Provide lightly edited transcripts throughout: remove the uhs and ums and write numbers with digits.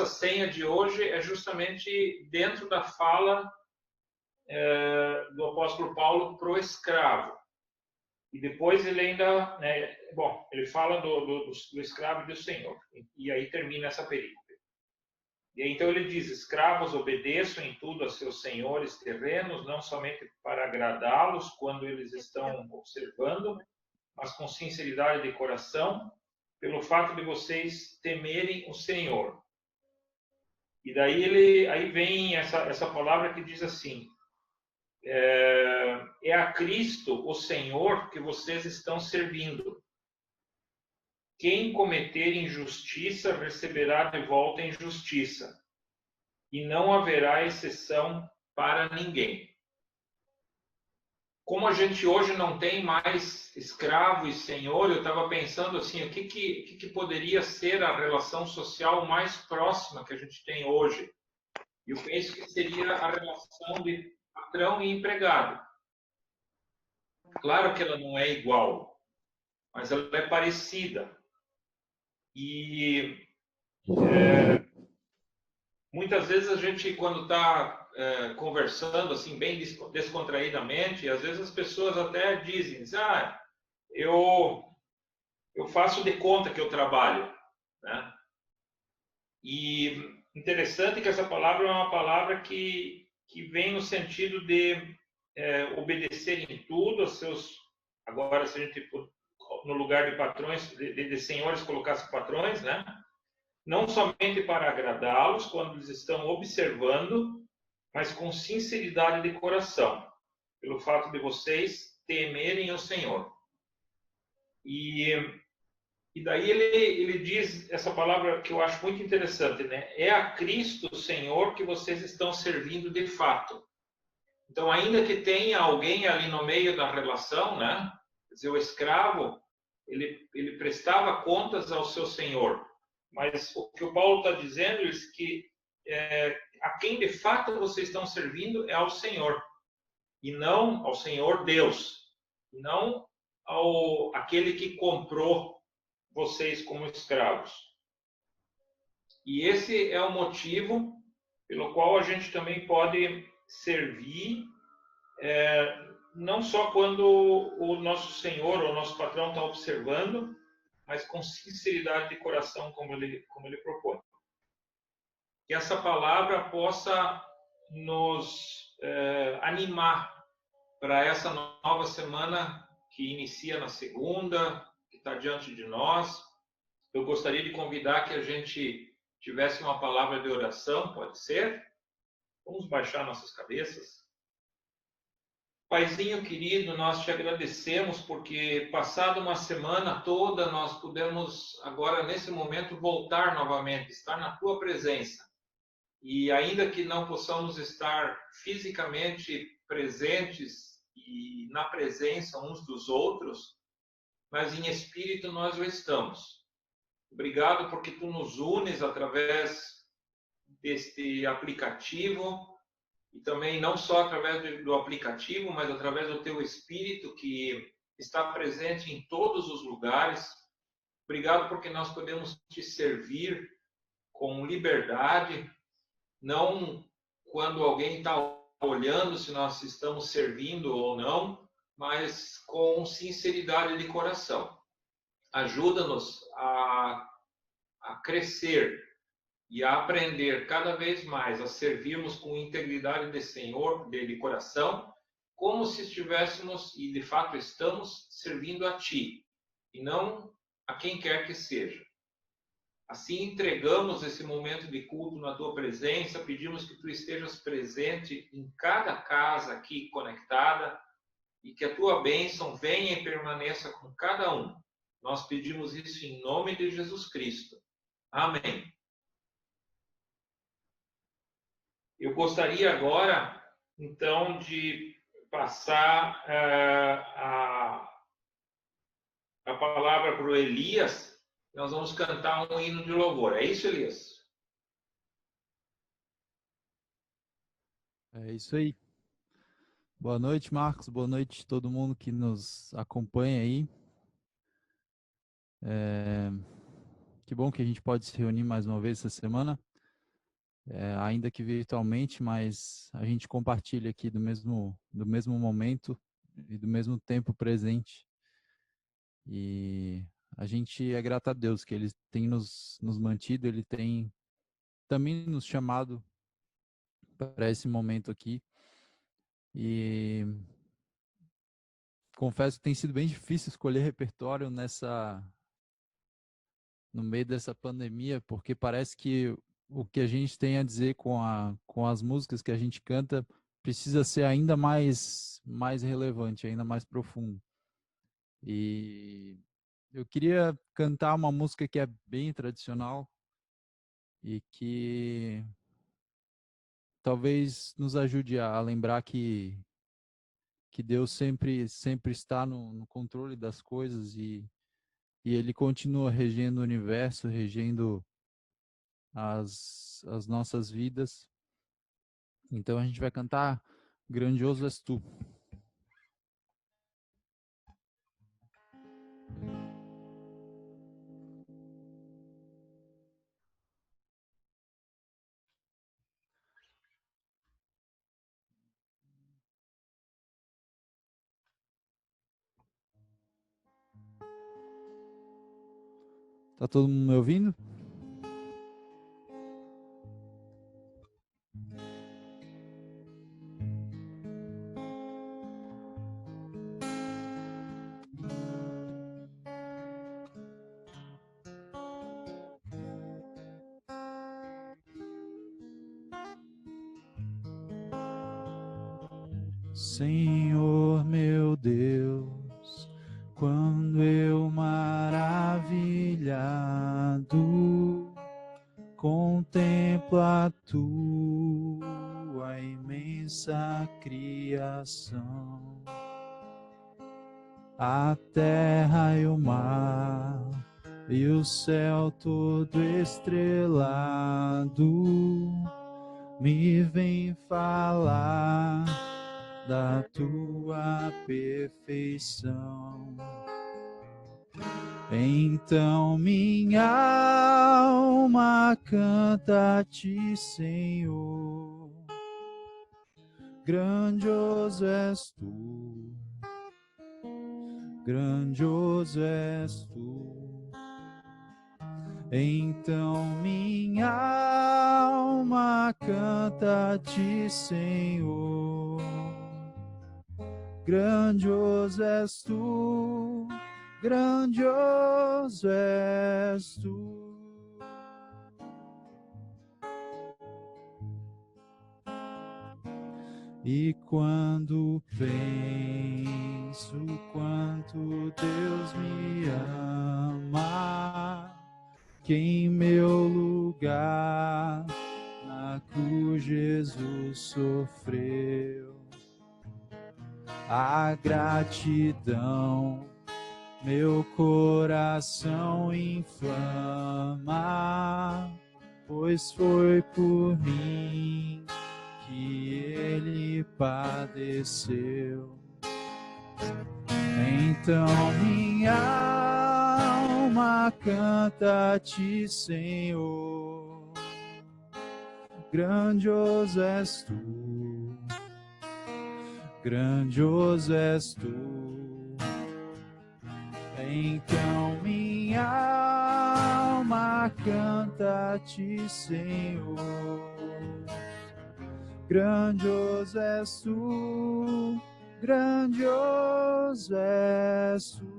senha de hoje é justamente dentro da fala do apóstolo Paulo para o escravo. E depois ele ainda, né, ele fala do escravo e do senhor. E aí termina essa perícope. E aí, então ele diz: escravos, obedeçam em tudo a seus senhores terrenos, não somente para agradá-los quando eles estão observando, mas com sinceridade de coração, pelo fato de vocês temerem o Senhor. E daí aí vem essa palavra que diz assim: é a Cristo, o Senhor, que vocês estão servindo. Quem cometer injustiça receberá de volta injustiça, e não haverá exceção para ninguém. Como a gente hoje não tem mais escravo e senhor, eu estava pensando assim, o que poderia ser a relação social mais próxima que a gente tem hoje? E eu penso que seria a relação de patrão e empregado. Claro que ela não é igual, mas ela é parecida. E muitas vezes a gente, quando está conversando assim bem descontraídamente, às vezes as pessoas até dizem: eu faço de conta que eu trabalho, né? E interessante que essa palavra é uma palavra que vem no sentido de obedecer em tudo aos seus. Agora, se a gente no lugar de patrões, de senhores, colocasse patrões, né? Não somente para agradá-los quando eles estão observando, mas com sinceridade de coração, pelo fato de vocês temerem o Senhor. E daí ele diz essa palavra que eu acho muito interessante, né? É a Cristo, Senhor, que vocês estão servindo de fato. Então, ainda que tenha alguém ali no meio da relação, né? Quer dizer, o escravo, ele prestava contas ao seu senhor. Mas o que o Paulo está dizendo é que a quem de fato vocês estão servindo é ao Senhor, e não ao Senhor Deus, e não aquele que comprou vocês como escravos. E esse é o motivo pelo qual a gente também pode servir, não só quando o nosso Senhor ou o nosso patrão está observando, mas com sinceridade de coração, como ele propõe. Que essa palavra possa nos animar para essa nova semana que inicia na segunda, que está diante de nós. Eu gostaria de convidar que a gente tivesse uma palavra de oração, pode ser? Vamos baixar nossas cabeças. Paizinho querido, nós te agradecemos porque, passada uma semana toda, nós pudemos agora, nesse momento, voltar novamente, estar na tua presença. E ainda que não possamos estar fisicamente presentes e na presença uns dos outros, mas em espírito nós o estamos. Obrigado porque tu nos unes através deste aplicativo, e também não só através do aplicativo, mas através do teu Espírito que está presente em todos os lugares. Obrigado porque nós podemos te servir com liberdade, não quando alguém está olhando se nós estamos servindo ou não, mas com sinceridade de coração. Ajuda-nos a crescer e a aprender cada vez mais a servirmos com integridade de Senhor, de coração, como se estivéssemos, e de fato estamos, servindo a Ti, e não a quem quer que seja. Assim entregamos esse momento de culto na Tua presença, pedimos que Tu estejas presente em cada casa aqui conectada, e que a Tua bênção venha e permaneça com cada um. Nós pedimos isso em nome de Jesus Cristo. Amém. Eu gostaria agora, então, de passar a palavra para o Elias. Nós vamos cantar um hino de louvor. É isso, Elias? É isso aí. Boa noite, Marcos. Boa noite a todo mundo que nos acompanha aí. Que bom que a gente pode se reunir mais uma vez essa semana. ainda que virtualmente, mas a gente compartilha aqui do mesmo momento e do mesmo tempo presente. E a gente é grato a Deus que Ele tem nos mantido, Ele tem também nos chamado para esse momento aqui. E confesso que tem sido bem difícil escolher repertório no meio dessa pandemia, porque parece que o que a gente tem a dizer com as músicas que a gente canta precisa ser ainda mais relevante, ainda mais profundo. E eu queria cantar uma música que é bem tradicional e que talvez nos ajude a lembrar que Deus sempre está no controle das coisas e Ele continua regendo o universo, regendo as nossas vidas. Então a gente vai cantar Grandioso És Tu. Tá todo mundo me ouvindo? Senhor meu Deus, quando eu maravilhado contemplo a tua imensa criação, a terra e o mar e o céu todo estrelado, me vem falar da tua perfeição. Então minha alma canta a ti, Senhor. Grandioso és tu, grandioso és tu. Então minha alma canta a ti, Senhor. Grandioso és tu, grandioso és tu. E quando penso quanto Deus me ama, que em meu lugar na cruz Jesus sofreu, a gratidão meu coração inflama, pois foi por mim que ele padeceu. Então minha alma canta a ti, Senhor. Grandioso és tu, grandioso és tu. Então minha alma canta a ti, Senhor. Grandioso és tu, grandioso és tu.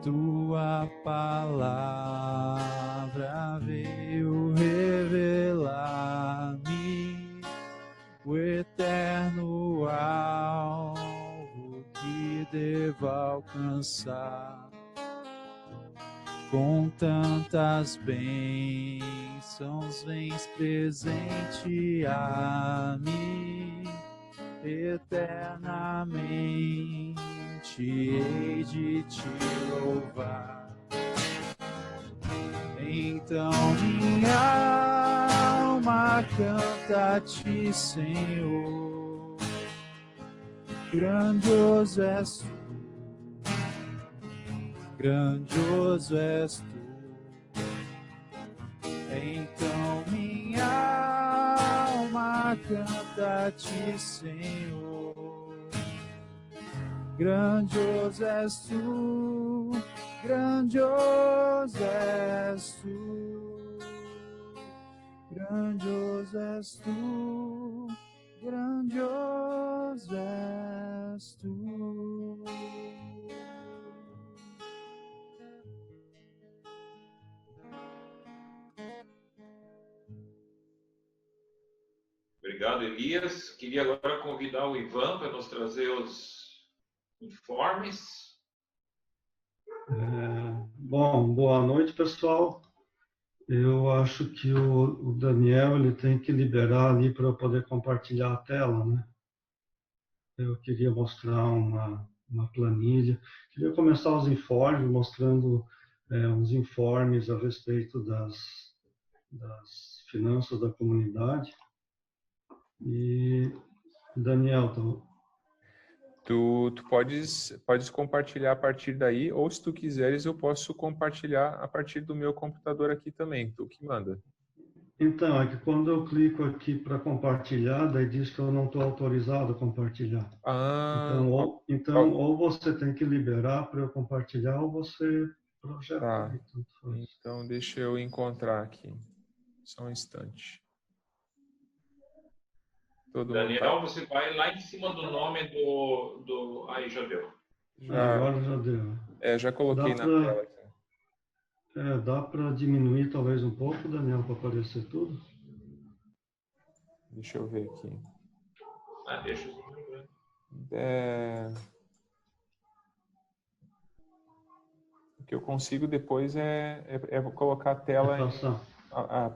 Tua palavra veio revelar-me o eterno alvo que devo alcançar. Com tantas bênçãos vens presentear-me, eternamente hei de te louvar. Então minha alma canta a ti, Senhor. Grandioso és tu, grandioso és tu. Então minha alma canta a ti, Senhor. Grandioso és tu, grandioso és tu, grandioso és tu, grandioso és tu. Obrigado, Elias. Queria agora convidar o Ivan para nos trazer os informes. Bom, boa noite, pessoal. Eu acho que o Daniel ele tem que liberar ali para eu poder compartilhar a tela, né? Eu queria mostrar uma planilha. Queria começar os informes, mostrando uns informes a respeito das finanças da comunidade. E, Daniel, Tu podes compartilhar a partir daí, ou se tu quiseres, eu posso compartilhar a partir do meu computador aqui também, tu que manda. então, é que quando eu clico aqui para compartilhar, daí diz que eu não estou autorizado a compartilhar. Então, ou você tem que liberar para eu compartilhar, ou você projeta. Tá. Ali, tanto faz. Então, deixa eu encontrar aqui. Só um instante. Todo Daniel, você vai lá em cima do nome do... Aí, já deu. Agora já deu. Já coloquei na tela aqui. Dá para diminuir talvez um pouco, Daniel, para aparecer tudo? Deixa eu ver aqui. Deixa eu ver. O que eu consigo depois é colocar a tela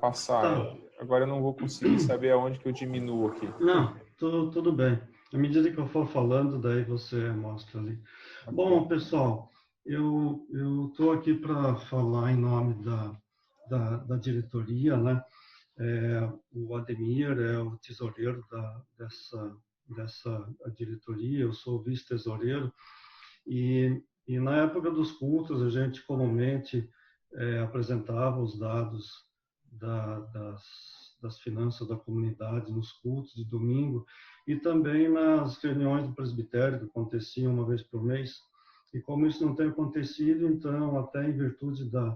passar. Tá. Agora eu não vou conseguir saber aonde que eu diminuo aqui. Não, tudo bem. À medida que eu for falando, daí você mostra ali. Okay. Bom, pessoal, eu estou aqui para falar em nome da diretoria, né? O Ademir é o tesoureiro dessa diretoria, eu sou o vice-tesoureiro, e na época dos cultos a gente comumente apresentava os dados das finanças da comunidade nos cultos de domingo e também nas reuniões do presbitério que aconteciam uma vez por mês. E como isso não tem acontecido, então, até em virtude da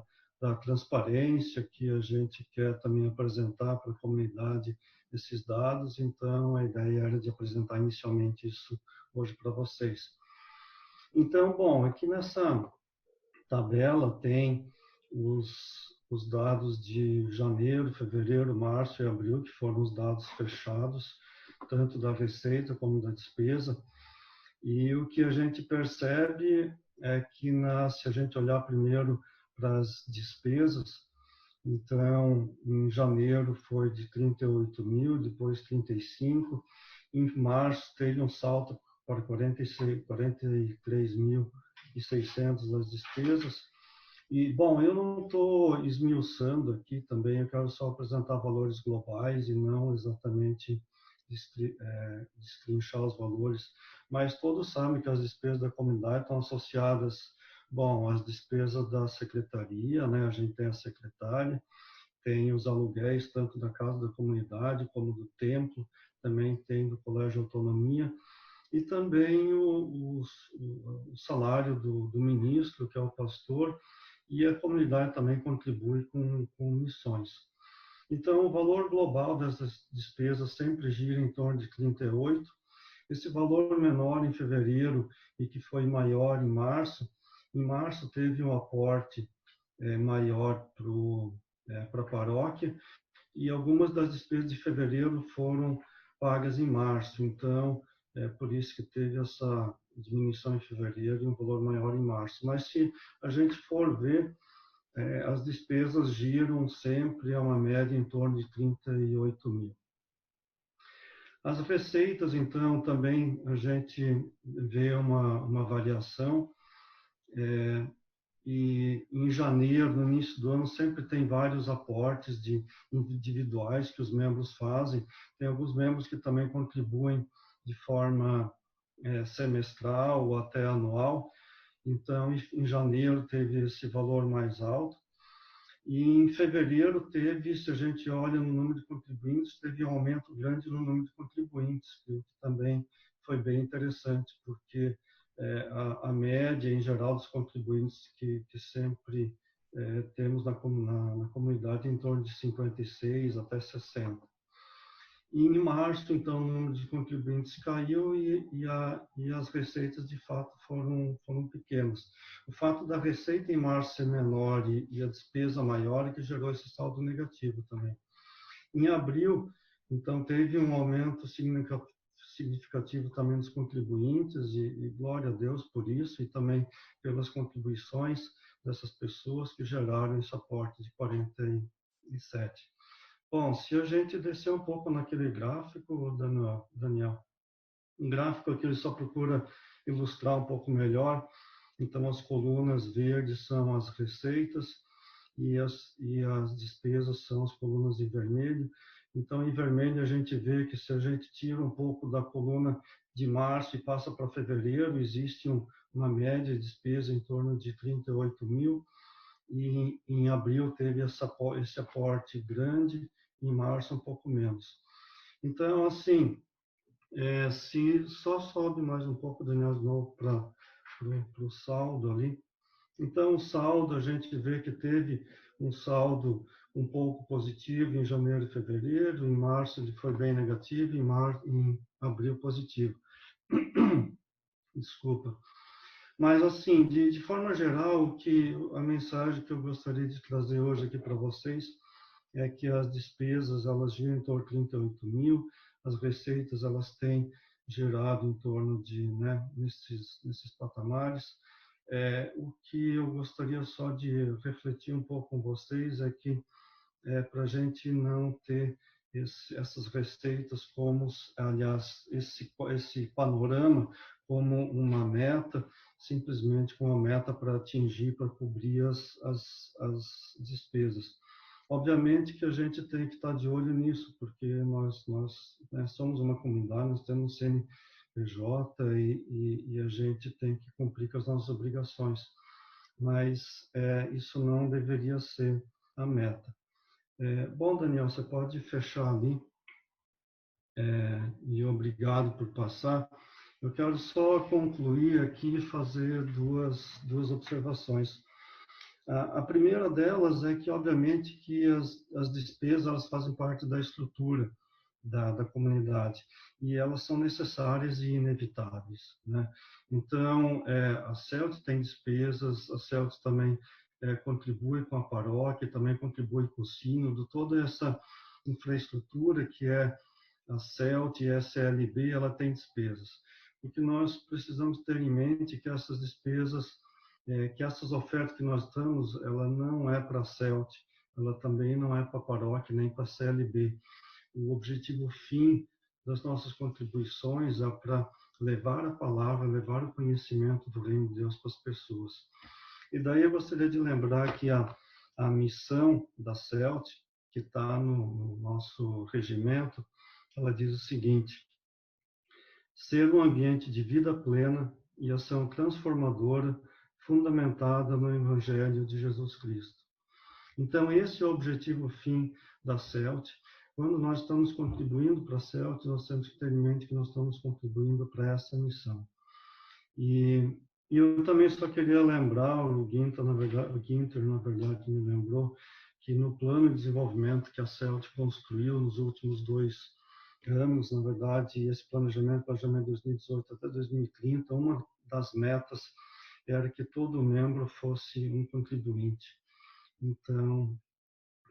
transparência que a gente quer também apresentar para a comunidade esses dados, então a ideia era de apresentar inicialmente isso hoje para vocês. Então, bom, aqui nessa tabela tem os dados de janeiro, fevereiro, março e abril, que foram os dados fechados, tanto da receita como da despesa. E o que a gente percebe é que, se a gente olhar primeiro para as despesas, então, em janeiro foi de 38 mil, depois 35, em março teve um salto para 43.600 das despesas. E, bom, eu não estou esmiuçando aqui também, eu quero só apresentar valores globais e não exatamente destrinchar os valores, mas todos sabem que as despesas da comunidade estão associadas, bom, às despesas da secretaria, né? A gente tem a secretária, tem os aluguéis tanto da casa da comunidade como do templo, também tem do Colégio Autonomia, e também o salário do ministro, que é o pastor, e a comunidade também contribui com missões. Então, o valor global dessas despesas sempre gira em torno de 38. Esse valor menor em fevereiro e que foi maior em março teve um aporte maior para a paróquia, e algumas das despesas de fevereiro foram pagas em março. Então, por isso que teve essa diminuição em fevereiro e um valor maior em março. Mas se a gente for ver, as despesas giram sempre a uma média em torno de 38 mil. As receitas, então, também a gente vê uma variação. E em janeiro, no início do ano, sempre tem vários aportes individuais que os membros fazem. Tem alguns membros que também contribuem de forma semestral ou até anual. Então, em janeiro teve esse valor mais alto. E em fevereiro teve, se a gente olha no número de contribuintes, teve um aumento grande no número de contribuintes, que também foi bem interessante, porque a média, em geral, dos contribuintes que sempre temos na comunidade em torno de 56 até 60. E em março, então, o número de contribuintes caiu e as receitas, de fato, foram pequenas. O fato da receita em março ser menor e a despesa maior é que gerou esse saldo negativo também. Em abril, então, teve um aumento significativo também dos contribuintes e glória a Deus por isso e também pelas contribuições dessas pessoas que geraram esse aporte de 47. Bom, se a gente descer um pouco naquele gráfico, Daniel, um gráfico aqui ele só procura ilustrar um pouco melhor. Então, as colunas verdes são as receitas e as despesas são as colunas em vermelho. Então, em vermelho, a gente vê que se a gente tira um pouco da coluna de março e passa para fevereiro, existe uma média de despesa em torno de 38 mil. E em abril teve esse aporte grande, em março um pouco menos. Então, assim, se só sobe mais um pouco, Daniel, de novo para o saldo ali. Então, o saldo, a gente vê que teve um saldo um pouco positivo em janeiro e fevereiro, em março ele foi bem negativo, em abril positivo. Desculpa. Mas, assim, de forma geral, a mensagem que eu gostaria de trazer hoje aqui para vocês é que as despesas, elas giram em torno de 38 mil, as receitas, elas têm gerado em torno de, nesses patamares. O que eu gostaria só de refletir um pouco com vocês é que para a gente não ter essas receitas como, aliás, esse panorama como uma meta, simplesmente como uma meta para atingir, para cobrir as despesas. Obviamente que a gente tem que estar de olho nisso, porque nós somos uma comunidade, nós temos um CNPJ e a gente tem que cumprir com as nossas obrigações. Mas isso não deveria ser a meta. Bom, Daniel, você pode fechar ali. E obrigado por passar. Eu quero só concluir aqui e fazer duas observações. A primeira delas é que, obviamente, que as despesas elas fazem parte da estrutura da comunidade e elas são necessárias e inevitáveis, né? Então, a CELT tem despesas, a CELT também contribui com a paróquia, também contribui com o sínodo, toda essa infraestrutura que é a CELT e a SLB, ela tem despesas. O que nós precisamos ter em mente é que essas despesas que essas ofertas que nós damos, ela não é para a CELT, ela também não é para a paróquia, nem para a CLB. O objetivo fim das nossas contribuições é para levar a palavra, levar o conhecimento do reino de Deus para as pessoas. E daí eu gostaria de lembrar que a missão da CELT, que está no nosso regimento, ela diz o seguinte: ser um ambiente de vida plena e ação transformadora fundamentada no Evangelho de Jesus Cristo. Então, esse é o objetivo fim da CELT. Quando nós estamos contribuindo para a CELT, nós temos que ter em mente que nós estamos contribuindo para essa missão. E eu também só queria lembrar, o Ginter, na verdade, me lembrou que no plano de desenvolvimento que a CELT construiu nos últimos 2 anos, na verdade, esse planejamento 2018 até 2030, uma das metas era que todo membro fosse um contribuinte. Então,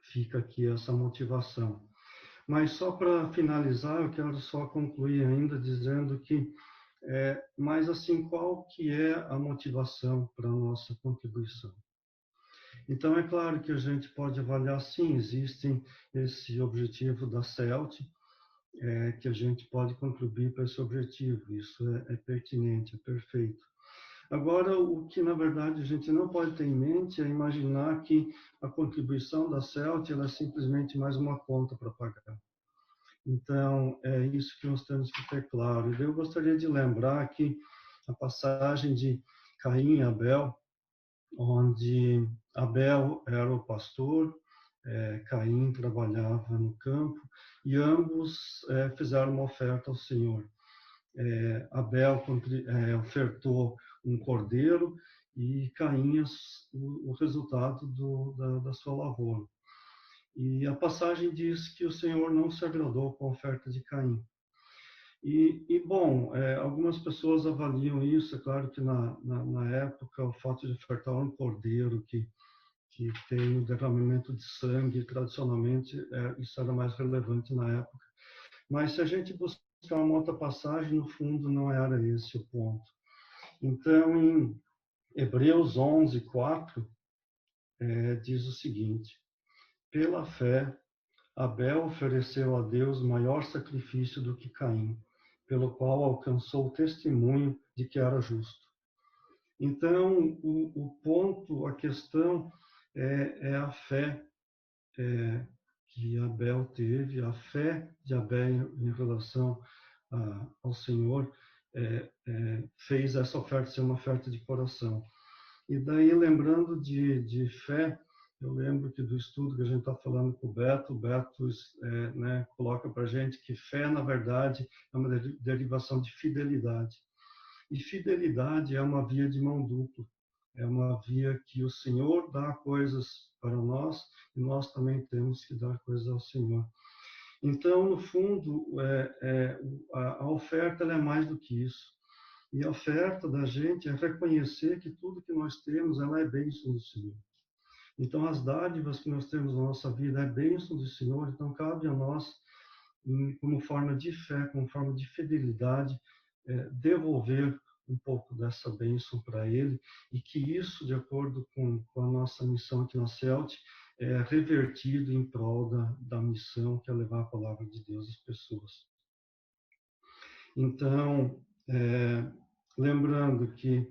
fica aqui essa motivação. Mas só para finalizar, eu quero só concluir ainda dizendo que, mas assim, qual que é a motivação para a nossa contribuição? Então, é claro que a gente pode avaliar, sim, existe esse objetivo da CELT, que a gente pode contribuir para esse objetivo, isso é pertinente, é perfeito. Agora, o que, na verdade, a gente não pode ter em mente é imaginar que a contribuição da CELT ela é simplesmente mais uma conta para pagar. Então, é isso que nós temos que ter claro. Eu gostaria de lembrar que a passagem de Caim e Abel, onde Abel era o pastor, Caim trabalhava no campo, e ambos fizeram uma oferta ao Senhor. Abel ofertou um cordeiro e Caim o resultado da sua lavoura. E a passagem diz que o Senhor não se agradou com a oferta de Caim. Bom, algumas pessoas avaliam isso, é claro que na época o fato de ofertar um cordeiro que tem o derramamento de sangue, tradicionalmente isso era mais relevante na época. Mas se a gente buscar uma outra passagem, no fundo não era esse o ponto. Então, em Hebreus 11, 4, diz o seguinte: pela fé, Abel ofereceu a Deus maior sacrifício do que Caim, pelo qual alcançou o testemunho de que era justo. Então, o ponto, a questão é a fé que Abel teve, a fé de Abel em relação ao Senhor fez essa oferta ser uma oferta de coração. E daí, lembrando de fé, eu lembro que do estudo que a gente está falando com o Beto coloca para a gente que fé, na verdade, é uma derivação de fidelidade. E fidelidade é uma via de mão dupla. É uma via que o Senhor dá coisas para nós e nós também temos que dar coisas ao Senhor. Então, no fundo, a oferta ela é mais do que isso. E a oferta da gente é reconhecer que tudo que nós temos ela é bênção do Senhor. Então, as dádivas que nós temos na nossa vida é bênção do Senhor, então cabe a nós, como forma de fé, como forma de fidelidade, devolver um pouco dessa bênção para Ele, e que isso, de acordo com a nossa missão aqui na CELT, é revertido em prol da missão, que é levar a palavra de Deus às pessoas. Então, lembrando que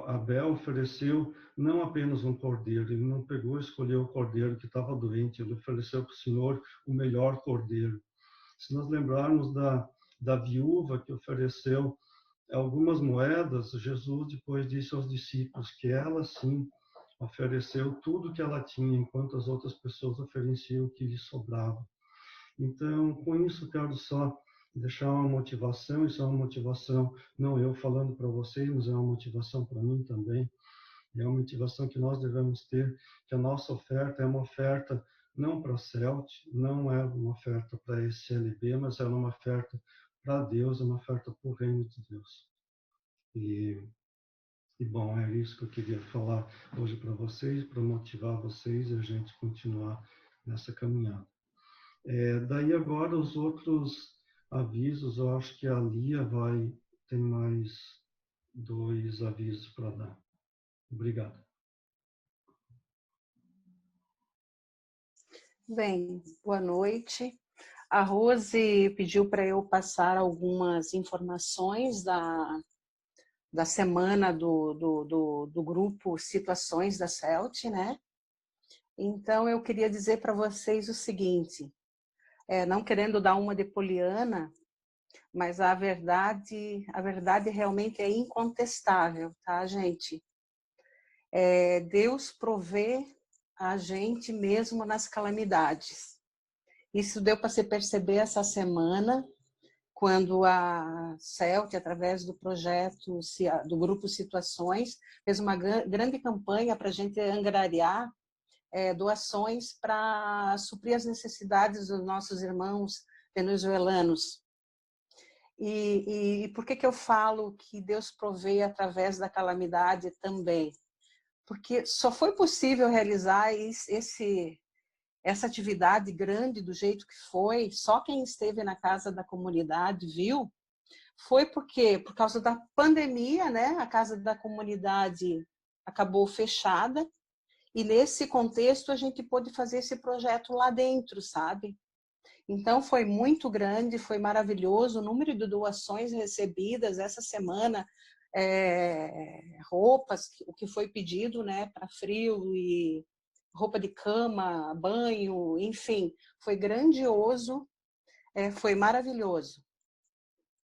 Abel ofereceu não apenas um cordeiro, ele não pegou e escolheu o cordeiro que estava doente, ele ofereceu para o Senhor o melhor cordeiro. Se nós lembrarmos da viúva que ofereceu algumas moedas, Jesus depois disse aos discípulos que ela sim ofereceu tudo que ela tinha, enquanto as outras pessoas ofereciam o que lhe sobrava. Então, com isso, quero só deixar uma motivação, isso é uma motivação, não eu falando para vocês, mas é uma motivação para mim também. É uma motivação que nós devemos ter, que a nossa oferta é uma oferta não para a CELT, não é uma oferta para a SLB, mas é uma oferta para Deus, é uma oferta para o reino de Deus. E bom, é isso que eu queria falar hoje para vocês, para motivar vocês e a gente continuar nessa caminhada. Daí agora os outros avisos, eu acho que a Lia tem mais 2 avisos para dar. Obrigado. Bem, boa noite. A Rose pediu para eu passar algumas informações da semana do grupo Situações da CELT, né? Então, eu queria dizer para vocês o seguinte, não querendo dar uma de poliana, mas a verdade realmente é incontestável, tá, gente? Deus provê a gente mesmo nas calamidades. Isso deu para se perceber essa semana, quando a CELT, através do projeto, do Grupo Situações, fez uma grande campanha para a gente angariar doações para suprir as necessidades dos nossos irmãos venezuelanos. E por que eu falo que Deus provê através da calamidade também? Porque só foi possível realizar essa atividade grande do jeito que foi, só quem esteve na casa da comunidade viu, foi por causa da pandemia, né? A casa da comunidade acabou fechada, e nesse contexto a gente pôde fazer esse projeto lá dentro, sabe? Então foi muito grande, foi maravilhoso o número de doações recebidas essa semana, roupas, o que foi pedido, né, para frio, e roupa de cama, banho, enfim, foi grandioso, foi maravilhoso,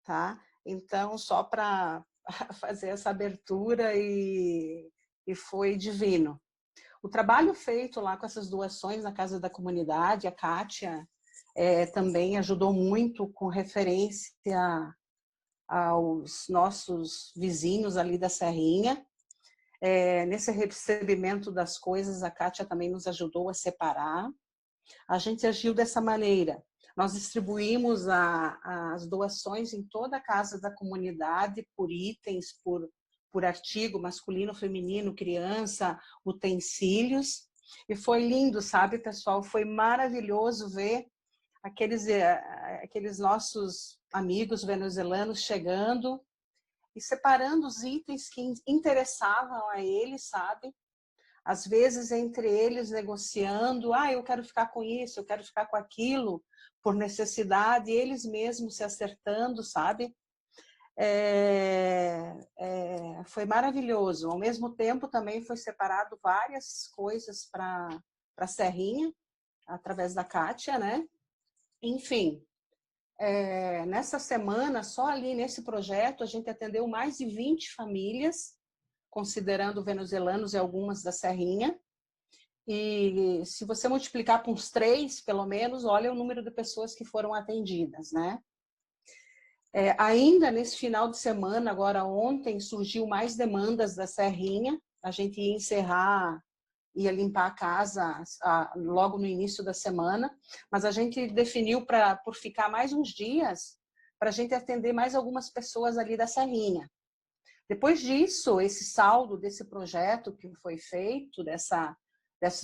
tá? Então, só para fazer essa abertura e foi divino. O trabalho feito lá com essas doações na Casa da Comunidade, a Kátia também ajudou muito com referência aos nossos vizinhos ali da Serrinha. Nesse recebimento das coisas, a Kátia também nos ajudou a separar. A gente agiu dessa maneira. Nós distribuímos as doações em toda a Casa da Comunidade, por itens, por artigo, masculino, feminino, criança, utensílios. E foi lindo, sabe, pessoal? Foi maravilhoso ver aqueles nossos amigos venezuelanos chegando e separando os itens que interessavam a eles, sabe? Às vezes, entre eles, negociando, eu quero ficar com isso, eu quero ficar com aquilo, por necessidade, eles mesmos se acertando, sabe? Foi maravilhoso. Ao mesmo tempo, também foi separado várias coisas para a Serrinha, através da Kátia, né? Enfim, nessa semana, só ali nesse projeto, a gente atendeu mais de 20 famílias, considerando venezuelanos e algumas da Serrinha. E se você multiplicar por uns 3, pelo menos, olha o número de pessoas que foram atendidas, né? Ainda nesse final de semana, agora ontem, surgiu mais demandas da Serrinha. A gente ia encerrar, ia limpar a casa logo no início da semana, mas a gente definiu por ficar mais uns dias para a gente atender mais algumas pessoas ali da Serrinha. Depois disso, esse saldo desse projeto que foi feito,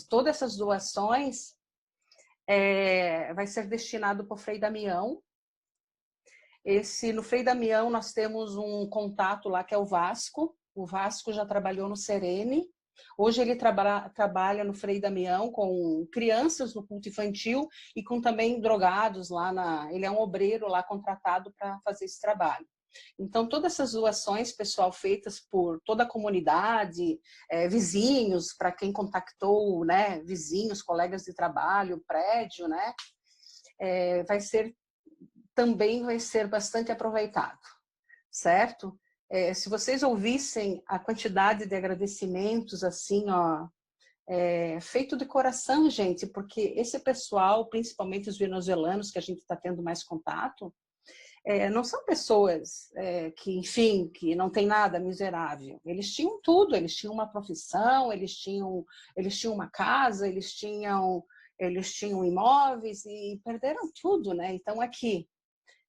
todas essas doações, vai ser destinado para o Frei Damião. No Frei Damião nós temos um contato lá que é o Vasco. O Vasco já trabalhou no Serene. Hoje ele trabalha no Frei Damião com crianças no culto infantil e com também drogados lá ele é um obreiro lá contratado para fazer esse trabalho. Então, todas essas doações, pessoal, feitas por toda a comunidade, vizinhos, para quem contactou, né, vizinhos, colegas de trabalho, prédio, né, também vai ser bastante aproveitado, certo? Se vocês ouvissem a quantidade de agradecimentos, assim, feito de coração, gente, porque esse pessoal, principalmente os venezuelanos, que a gente está tendo mais contato, não são pessoas que, enfim, que não tem nada, miserável. Eles tinham tudo, eles tinham uma profissão, eles tinham uma casa, eles tinham imóveis e perderam tudo, né? Então, aqui.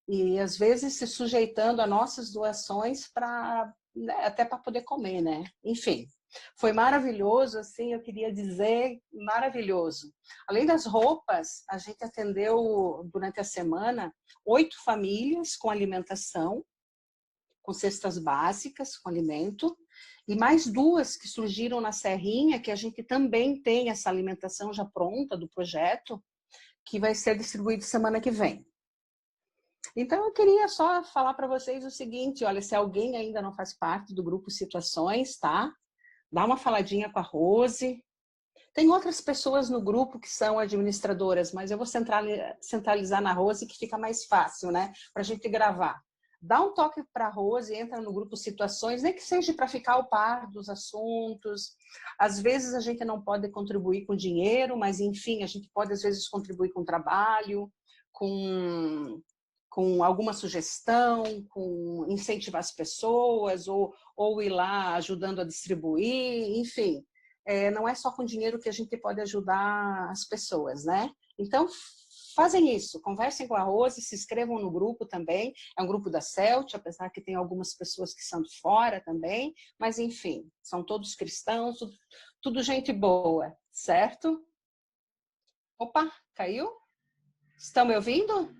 E, às vezes, se sujeitando a nossas doações até para poder comer, né? Enfim. Foi maravilhoso, assim, eu queria dizer, maravilhoso. Além das roupas, a gente atendeu, durante a semana, 8 famílias com alimentação, com cestas básicas, com alimento, e mais 2 que surgiram na Serrinha, que a gente também tem essa alimentação já pronta do projeto, que vai ser distribuído semana que vem. Então, eu queria só falar para vocês o seguinte, olha, se alguém ainda não faz parte do grupo Situações, tá? Dá uma faladinha com a Rose. Tem outras pessoas no grupo que são administradoras, mas eu vou centralizar na Rose, que fica mais fácil, né? Para a gente gravar. Dá um toque para a Rose, entra no grupo Situações, nem que seja para ficar ao par dos assuntos. Às vezes a gente não pode contribuir com dinheiro, mas enfim, a gente pode às vezes contribuir com trabalho, com alguma sugestão, com incentivar as pessoas, ou ir lá ajudando a distribuir, enfim. Não é só com dinheiro que a gente pode ajudar as pessoas, né? Então, fazem isso, conversem com a Rose, se inscrevam no grupo também, é um grupo da CELT, apesar que tem algumas pessoas que são de fora também, mas enfim, são todos cristãos, tudo gente boa, certo? Opa, caiu? Estão me ouvindo?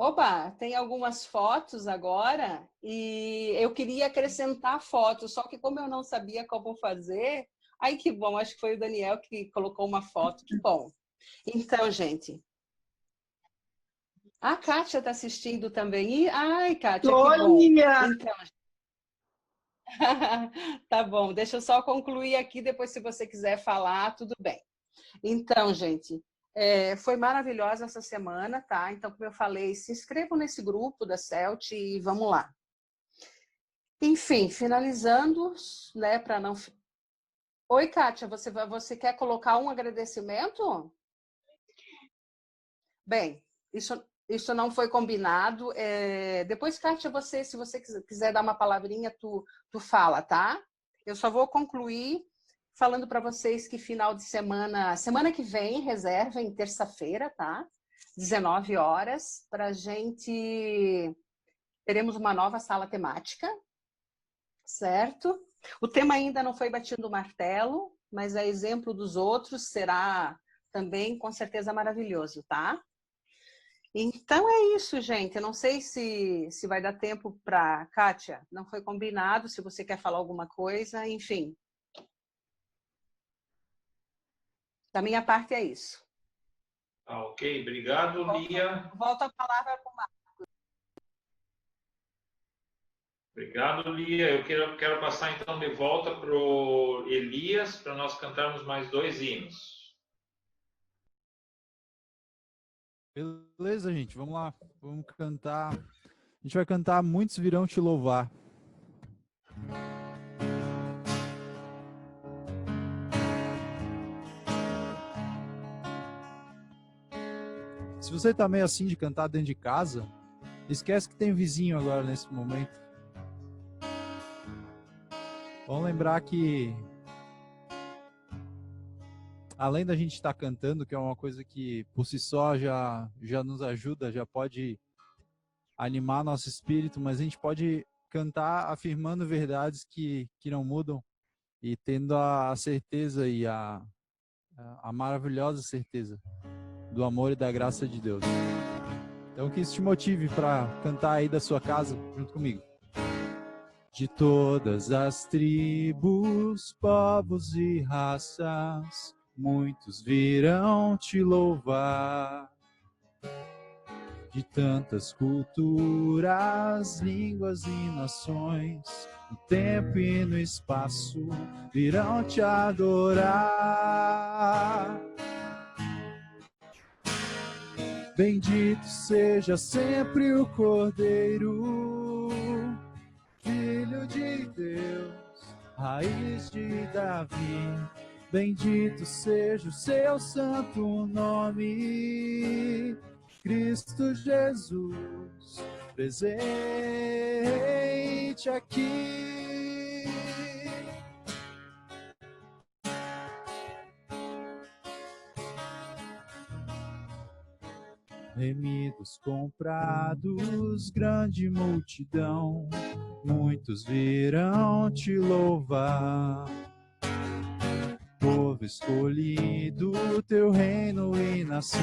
Oba, tem algumas fotos agora e eu queria acrescentar fotos, só que como eu não sabia como fazer, ai que bom, acho que foi o Daniel que colocou uma foto, que bom. Então, gente, a Kátia está assistindo também. Ai, Kátia, que bom. Então, tá bom, deixa eu só concluir aqui, depois se você quiser falar, tudo bem. Então, gente, foi maravilhosa essa semana, tá? Então, como eu falei, se inscrevam nesse grupo da CELT e vamos lá. Enfim, finalizando, né, para não... Oi, Kátia, você quer colocar um agradecimento? Bem, isso não foi combinado. Depois, Kátia, se você quiser dar uma palavrinha, tu fala, tá? Eu só vou concluir falando para vocês que final de semana que vem, reservem terça-feira, tá? 19 horas, para a gente... Teremos uma nova sala temática, certo? O tema ainda não foi batido o martelo, mas a exemplo dos outros será também, com certeza, maravilhoso, tá? Então é isso, gente. Eu não sei se vai dar tempo para Kátia. Não foi combinado, se você quer falar alguma coisa, enfim. Da minha parte é isso. Ok, obrigado, Lia. Volto a palavra para o Marcos. Obrigado, Lia. Eu quero passar então de volta para o Elias, para nós cantarmos mais 2 hinos. Beleza, gente, vamos lá. Vamos cantar. A gente vai cantar Muitos Virão Te Louvar. Se você tá meio assim de cantar dentro de casa, esquece que tem vizinho agora nesse momento. Vamos lembrar que, além da gente estar cantando, que é uma coisa que por si só já nos ajuda, já pode animar nosso espírito, mas a gente pode cantar afirmando verdades que não mudam e tendo a certeza e a maravilhosa certeza do amor e da graça de Deus. Então que isso te motive para cantar aí da sua casa junto comigo. De todas as tribos, povos e raças, muitos virão te louvar. De tantas culturas, línguas e nações, no tempo e no espaço, virão te adorar. Bendito seja sempre o Cordeiro, Filho de Deus, raiz de Davi. Bendito seja o seu santo nome, Cristo Jesus, presente aqui. Remidos, comprados, grande multidão, muitos virão te louvar. Povo escolhido, teu reino e nação,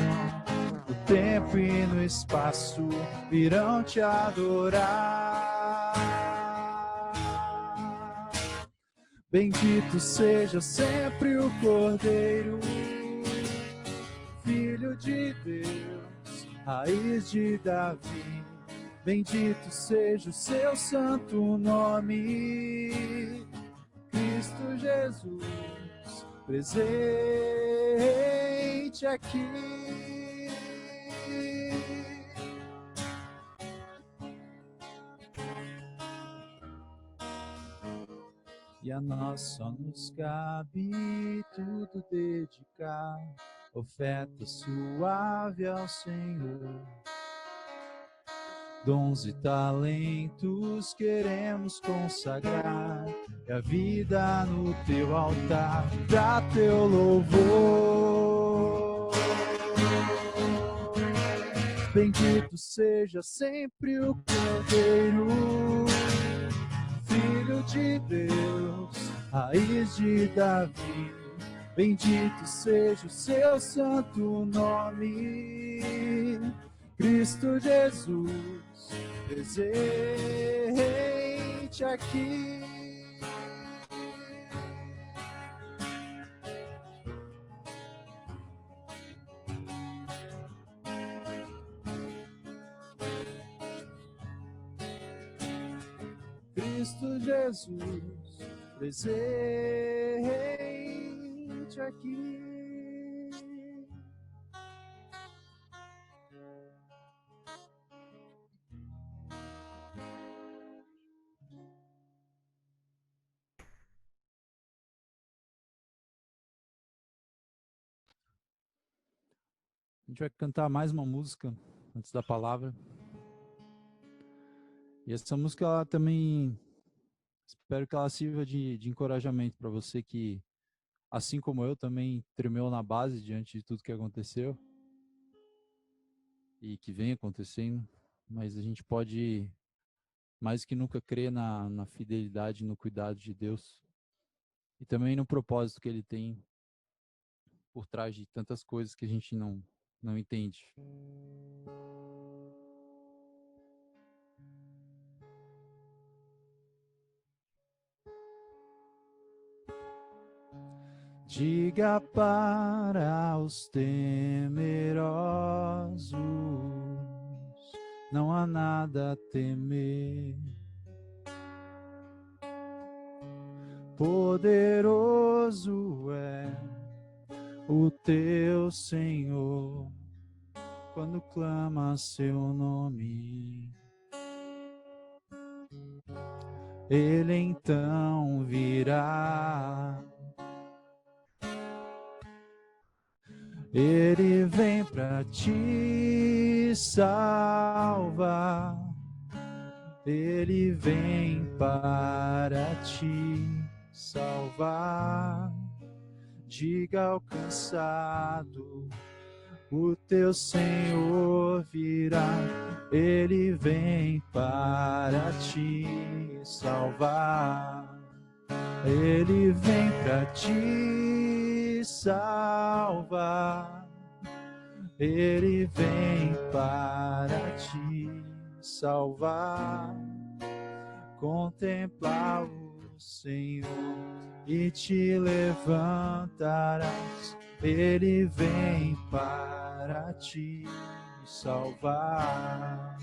no tempo e no espaço, virão te adorar. Bendito seja sempre o Cordeiro, Filho de Deus, raiz de Davi. Bendito seja o seu santo nome, Cristo Jesus, presente aqui. E a nós só nos cabe tudo dedicar, oferta suave ao Senhor. Dons e talentos queremos consagrar, e a vida no teu altar, pra teu louvor. Bendito seja sempre o Cordeiro, Filho de Deus, raiz de Davi. Bendito seja o seu santo nome, Cristo Jesus, presente aqui. Cristo Jesus, presente aqui. gente vai cantar mais uma música antes da palavra. E essa música, ela também, espero que ela sirva de encorajamento para você que, assim como eu, também tremeu na base diante de tudo que aconteceu e que vem acontecendo. Mas a gente pode, mais que nunca, crer na fidelidade, no cuidado de Deus e também no propósito que Ele tem por trás de tantas coisas que a gente não entende. Diga para os temerosos, não há nada a temer. Poderoso é o teu Senhor, quando clama seu nome. Ele então virá. Ele vem para te salvar. Ele vem para te salvar. Diga ao cansado, o teu Senhor virá. Ele vem para te salvar. Ele vem para te salvar. Ele vem para te salvar. Contemplar o Senhor e te levantarás. Ele vem para te salvar.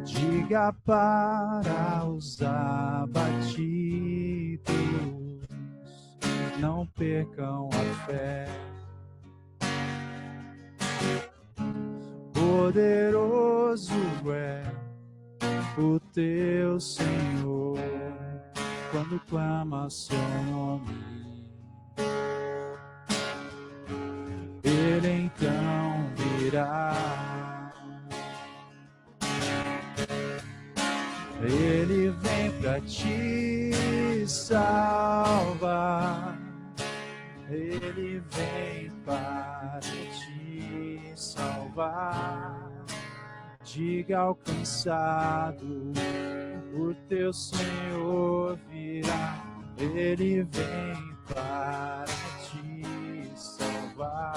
Diga para os abatidos, não percam a fé. Poderoso é o teu Senhor, quando clama seu nome. Ele então virá. Ele vem para te salvar. Ele vem para te salvar. Diga ao cansado, o teu Senhor virá. Ele vem para te salvar.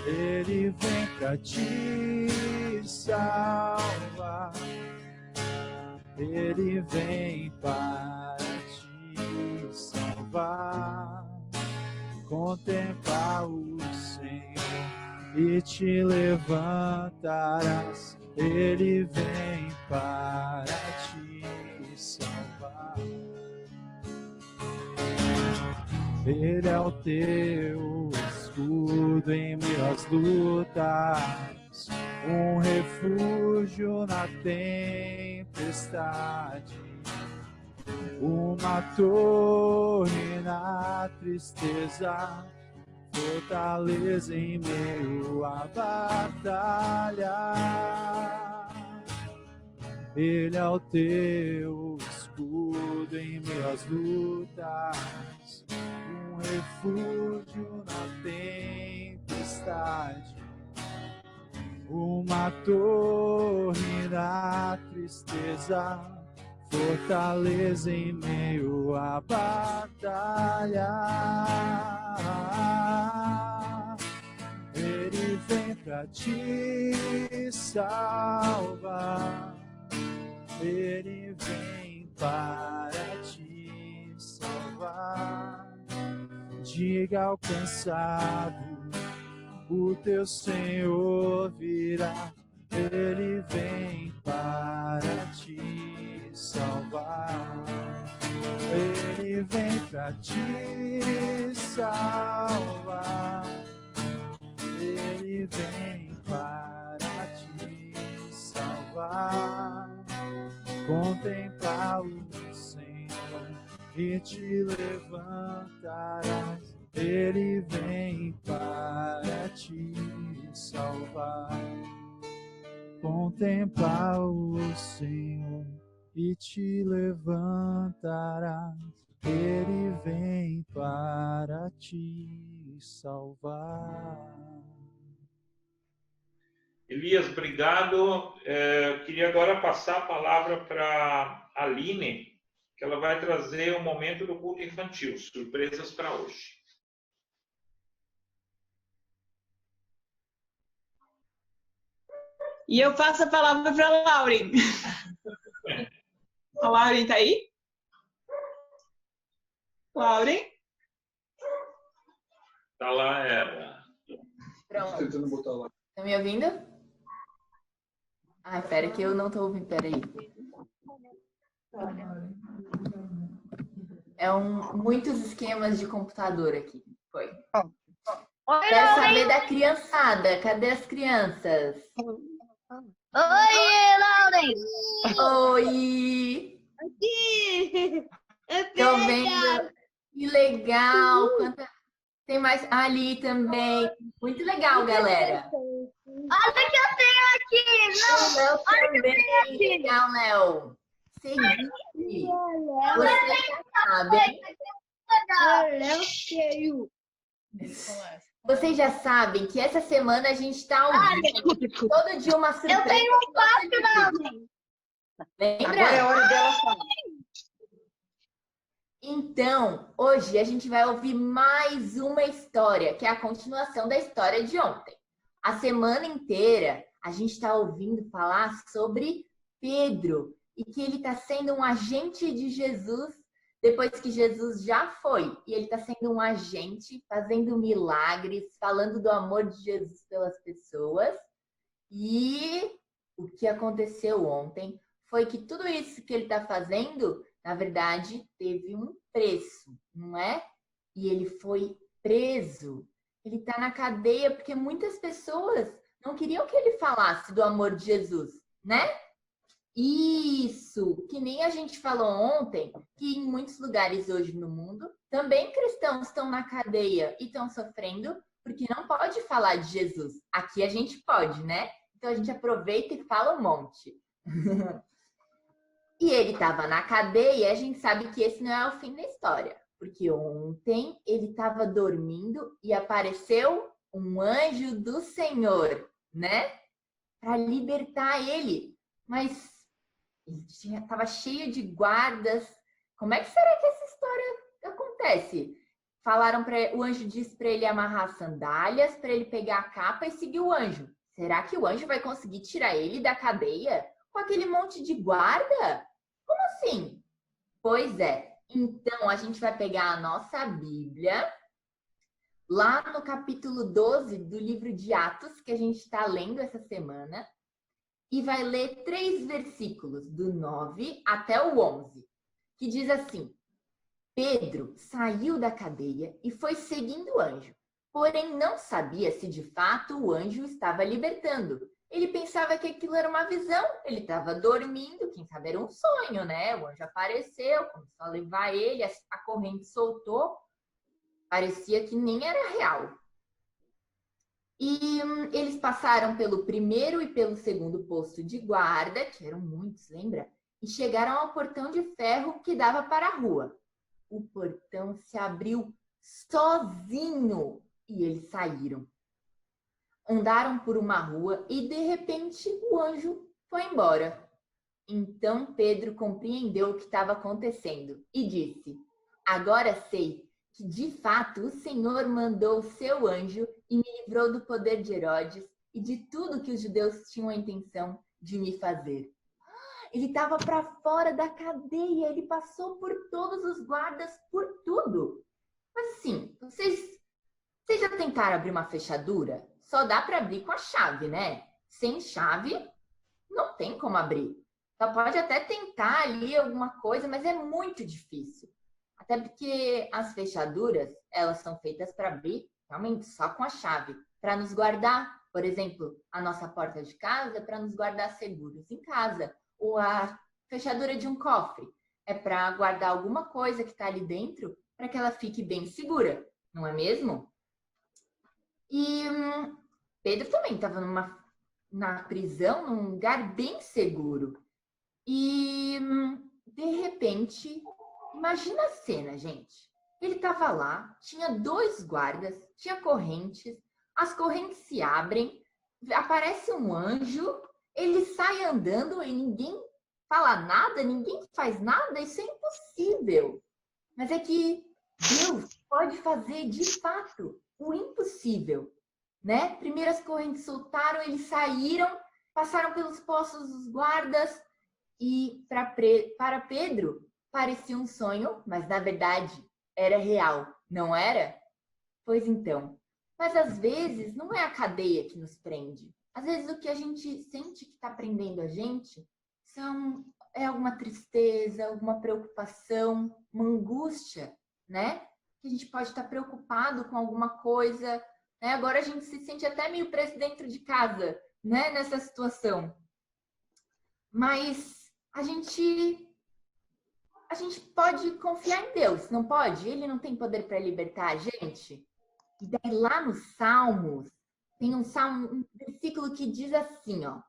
Ele vem para te salvar. Ele vem para te salvar. Contemplar o Senhor e te levantarás. Ele vem para te salvar. Ele é o teu escudo em meio às lutas, um refúgio na tempestade, uma torre na tristeza, fortaleza em meio à batalha. Ele é o teu escudo em meio às lutas, um refúgio na tempestade, uma torre na tristeza, fortaleza em meio à batalha. Ele vem pra te salvar. Ele vem para te salvar. Diga ao cansado, o teu Senhor virá. Ele vem para te salvar. Ele vem para te salvar. Ele vem para te salvar. Contemplar o Senhor e e te levantarás. Ele vem para te salvar. Contemplar o Senhor e te levantarás. Ele vem para te salvar. Elias, obrigado. Eu queria agora passar a palavra para a Aline, que ela vai trazer o momento do culto infantil, surpresas para hoje. E eu passo a palavra para a Lauren. A Lauren está aí? Lauren? Está lá ela. Pronto. Estão me ouvindo? Ah, espera que eu não estou ouvindo, espera aí. Muitos esquemas de computador aqui. Foi. Quero saber da criançada. Cadê as crianças? Oi, Lauren! Oi! Aqui! Tô vendo. Que legal! Tem mais ali também. Muito legal, galera. Olha o que eu tenho aqui! Não, O Léo olha o que eu também. tenho aqui! Legal, Léo. Seguinte. Vocês já sabem. Vocês já sabem que essa semana a gente está ao vivo. Todo dia uma surpresa. Eu tenho um papo, Lauren! Lembra? Agora é a hora dela falar. Então, hoje a gente vai ouvir mais uma história, que é a continuação da história de ontem. A semana inteira a gente está ouvindo falar sobre Pedro e que ele está sendo um agente de Jesus depois que Jesus já foi. E ele está sendo um agente, fazendo milagres, falando do amor de Jesus pelas pessoas. E o que aconteceu ontem foi que tudo isso que ele está fazendo, na verdade, teve um preço, não é? E ele foi preso. Ele está na cadeia porque muitas pessoas não queriam que ele falasse do amor de Jesus, né? Isso, que nem a gente falou ontem, que em muitos lugares hoje no mundo, também cristãos estão na cadeia e estão sofrendo porque não pode falar de Jesus. Aqui a gente pode, né? Então a gente aproveita e fala um monte. E ele estava na cadeia e a gente sabe que esse não é o fim da história. Porque ontem ele estava dormindo e apareceu um anjo do Senhor, né? Para libertar ele. Mas ele estava cheio de guardas. Como é que será que essa história acontece? Falaram para o anjo disse para ele amarrar as sandálias, para ele pegar a capa e seguir o anjo. Será que o anjo vai conseguir tirar ele da cadeia com aquele monte de guarda? Como assim? Pois é. Então, a gente vai pegar a nossa Bíblia, lá no capítulo 12 do livro de Atos, que a gente está lendo essa semana, e vai ler 3 versículos, do 9 até o 11, que diz assim: Pedro saiu da cadeia e foi seguindo o anjo, porém não sabia se de fato o anjo estava libertando. Ele pensava que aquilo era uma visão, ele estava dormindo, quem sabe era um sonho, né? O anjo apareceu, começou a levar ele, a corrente soltou, parecia que nem era real. E eles passaram pelo primeiro e pelo segundo posto de guarda, que eram muitos, lembra? E chegaram ao portão de ferro que dava para a rua. O portão se abriu sozinho e eles saíram. Andaram por uma rua e, de repente, o anjo foi embora. Então Pedro compreendeu o que estava acontecendo e disse: Agora sei que, de fato, o Senhor mandou o seu anjo e me livrou do poder de Herodes e de tudo que os judeus tinham a intenção de me fazer. Ele estava para fora da cadeia, ele passou por todos os guardas, por tudo. Mas assim, vocês já tentaram abrir uma fechadura? Só dá para abrir com a chave, né? Sem chave, não tem como abrir. Só pode até tentar ali alguma coisa, mas é muito difícil. Até porque as fechaduras, elas são feitas para abrir realmente só com a chave. Para nos guardar, por exemplo, a nossa porta de casa, para nos guardar seguros em casa. Ou a fechadura de um cofre. é para guardar alguma coisa que está ali dentro para que ela fique bem segura, não é mesmo? E Pedro também estava na prisão, num lugar bem seguro. E, de repente, imagina a cena, gente. Ele estava lá, tinha 2 guardas, tinha correntes, as correntes se abrem, aparece um anjo, ele sai andando e ninguém fala nada, ninguém faz nada, isso é impossível. Mas é que Deus pode fazer, de fato, o impossível, né? Primeiro as correntes soltaram, eles saíram, passaram pelos postos dos guardas e para Pedro parecia um sonho, mas na verdade era real, não era? Pois então, mas às vezes não é a cadeia que nos prende. Às vezes o que a gente sente que está prendendo a gente é alguma tristeza, alguma preocupação, uma angústia, né? Que a gente pode estar preocupado com alguma coisa, né? Agora a gente se sente até meio preso dentro de casa, né? Nessa situação. Mas a gente pode confiar em Deus, não pode? Ele não tem poder para libertar a gente? E daí lá nos Salmos, tem um versículo que diz assim, ó: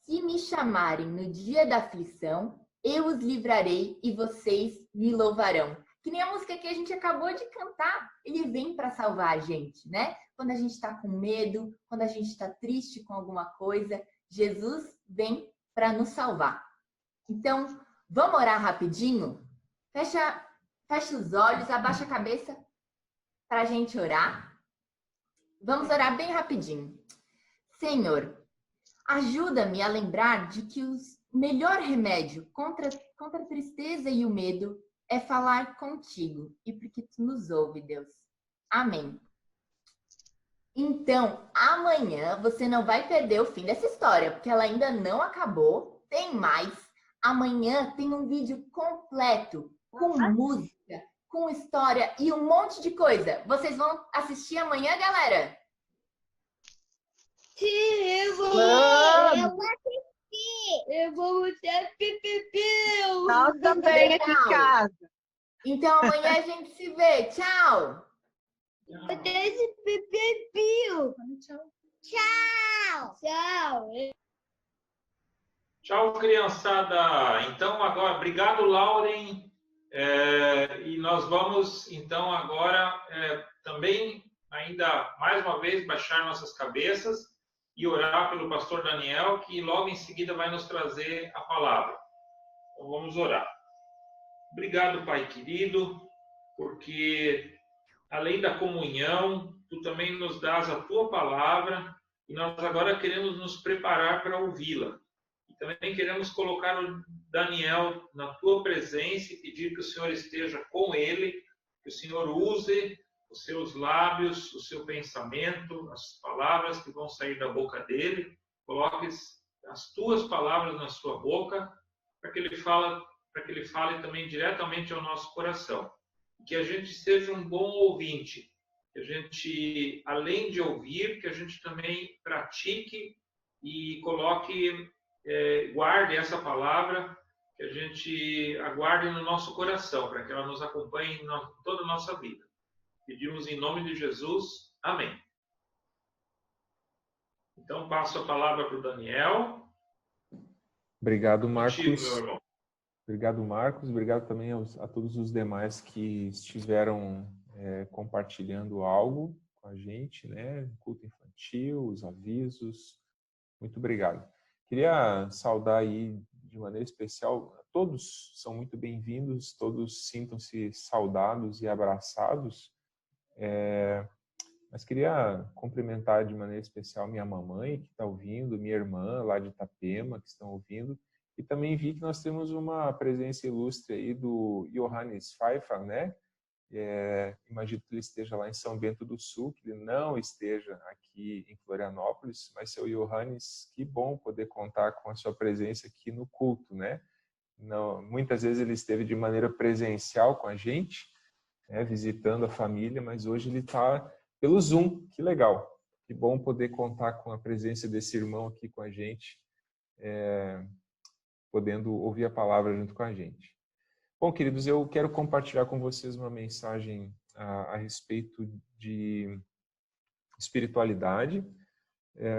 se me chamarem no dia da aflição, eu os livrarei e vocês me louvarão. Que nem a música que a gente acabou de cantar. Ele vem para salvar a gente, né? Quando a gente está com medo, quando a gente está triste com alguma coisa, Jesus vem para nos salvar. Então, vamos orar rapidinho? Fecha os olhos, abaixa a cabeça para a gente orar. Vamos orar bem rapidinho. Senhor, ajuda-me a lembrar de que o melhor remédio contra a tristeza e o medo é falar contigo e porque tu nos ouve, Deus. Amém. Então, amanhã você não vai perder o fim dessa história, porque ela ainda não acabou. Tem mais. Amanhã tem um vídeo completo, com música, com história e um monte de coisa. Vocês vão assistir amanhã, galera? Sim, eu vou assistir. Eu vou ser pipipiu. Nós também aqui em casa. Então amanhã a gente se vê. Tchau! Esse pipipiu. Tchau. Tchau. Tchau, criançada. Então, agora, obrigado, Lauren. E nós vamos, então, agora também, ainda mais uma vez, baixar nossas cabeças e orar pelo pastor Daniel, que logo em seguida vai nos trazer a palavra. Então, vamos orar. Obrigado, Pai querido, porque além da comunhão, tu também nos dás a tua palavra e nós agora queremos nos preparar para ouvi-la. E também queremos colocar o Daniel na tua presença e pedir que o Senhor esteja com ele, que o Senhor use os seus lábios, o seu pensamento, as palavras que vão sair da boca dele. Coloque as tuas palavras na sua boca para que ele fale também diretamente ao nosso coração. Que a gente seja um bom ouvinte, que a gente, além de ouvir, que a gente também pratique e coloque, guarde essa palavra, que a gente aguarde no nosso coração, para que ela nos acompanhe em toda a nossa vida. Pedimos em nome de Jesus. Amém. Então, passo a palavra para o Daniel. Obrigado, Marcos. Contigo, meu irmão. Obrigado, Marcos. Obrigado também a todos os demais que estiveram compartilhando algo com a gente, né? Culto infantil, os avisos. Muito obrigado. Queria saudar aí de maneira especial, todos são muito bem-vindos, todos sintam-se saudados e abraçados. Mas queria cumprimentar de maneira especial minha mamãe, que está ouvindo, minha irmã lá de Itapema, que estão ouvindo. E também vi que nós temos uma presença ilustre aí do Johannes Pfeiffer, né? Imagino que ele esteja lá em São Bento do Sul, que ele não esteja aqui em Florianópolis, mas seu Johannes, que bom poder contar com a sua presença aqui no culto, né? Não, muitas vezes ele esteve de maneira presencial com a gente, né, visitando a família, mas hoje ele está pelo Zoom, que legal. Que bom poder contar com a presença desse irmão aqui com a gente, podendo ouvir a palavra junto com a gente. Bom, queridos, eu quero compartilhar com vocês uma mensagem a respeito de espiritualidade.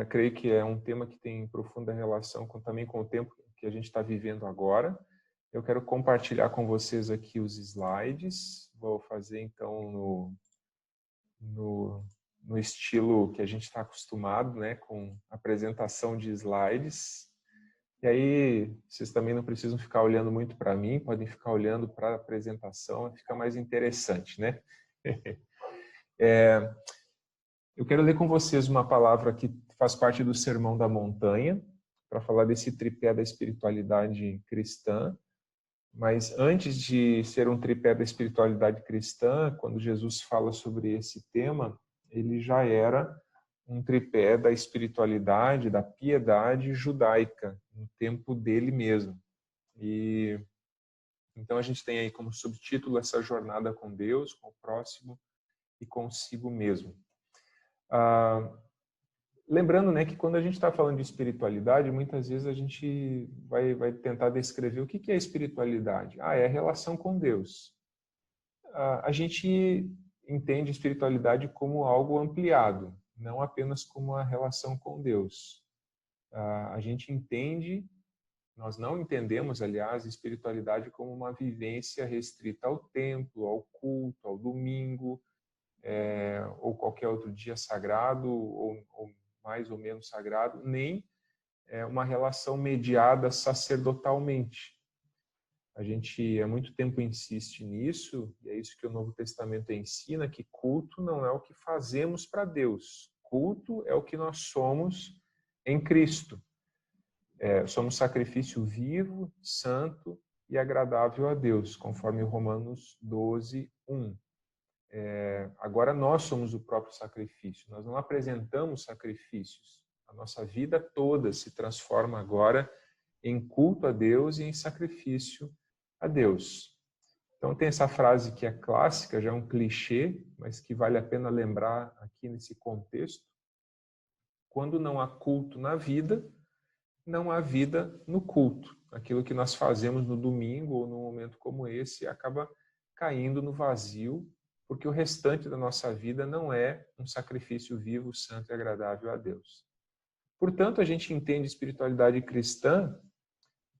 Creio que é um tema que tem profunda relação também com o tempo que a gente está vivendo agora. Eu quero compartilhar com vocês aqui os slides. Vou fazer, então, no estilo que a gente está acostumado, né, com apresentação de slides. E aí, vocês também não precisam ficar olhando muito para mim, podem ficar olhando para a apresentação, fica mais interessante, né? Eu quero ler com vocês uma palavra que faz parte do Sermão da Montanha, para falar desse tripé da espiritualidade cristã. Mas antes de ser um tripé da espiritualidade cristã, quando Jesus fala sobre esse tema, ele já era um tripé da espiritualidade, da piedade judaica, no tempo dele mesmo. E então a gente tem aí como subtítulo essa jornada com Deus, com o próximo e consigo mesmo. Lembrando, né, que quando a gente está falando de espiritualidade, muitas vezes a gente vai tentar descrever o que é espiritualidade. É a relação com Deus. A gente entende espiritualidade como algo ampliado, não apenas como a relação com Deus. A gente entende, nós não entendemos, aliás, espiritualidade como uma vivência restrita ao templo, ao culto, ao domingo, ou qualquer outro dia sagrado, ou mais ou menos sagrado, nem uma relação mediada sacerdotalmente. A gente há muito tempo insiste nisso, e é isso que o Novo Testamento ensina, que culto não é o que fazemos para Deus. Culto é o que nós somos em Cristo. Somos sacrifício vivo, santo e agradável a Deus, conforme Romanos 12, 1. Agora nós somos o próprio sacrifício. Nós não apresentamos sacrifícios. A nossa vida toda se transforma agora em culto a Deus e em sacrifício a Deus. Então tem essa frase que é clássica, já é um clichê, mas que vale a pena lembrar aqui nesse contexto. Quando não há culto na vida, não há vida no culto. Aquilo que nós fazemos no domingo ou num momento como esse acaba caindo no vazio, porque o restante da nossa vida não é um sacrifício vivo, santo e agradável a Deus. Portanto, a gente entende espiritualidade cristã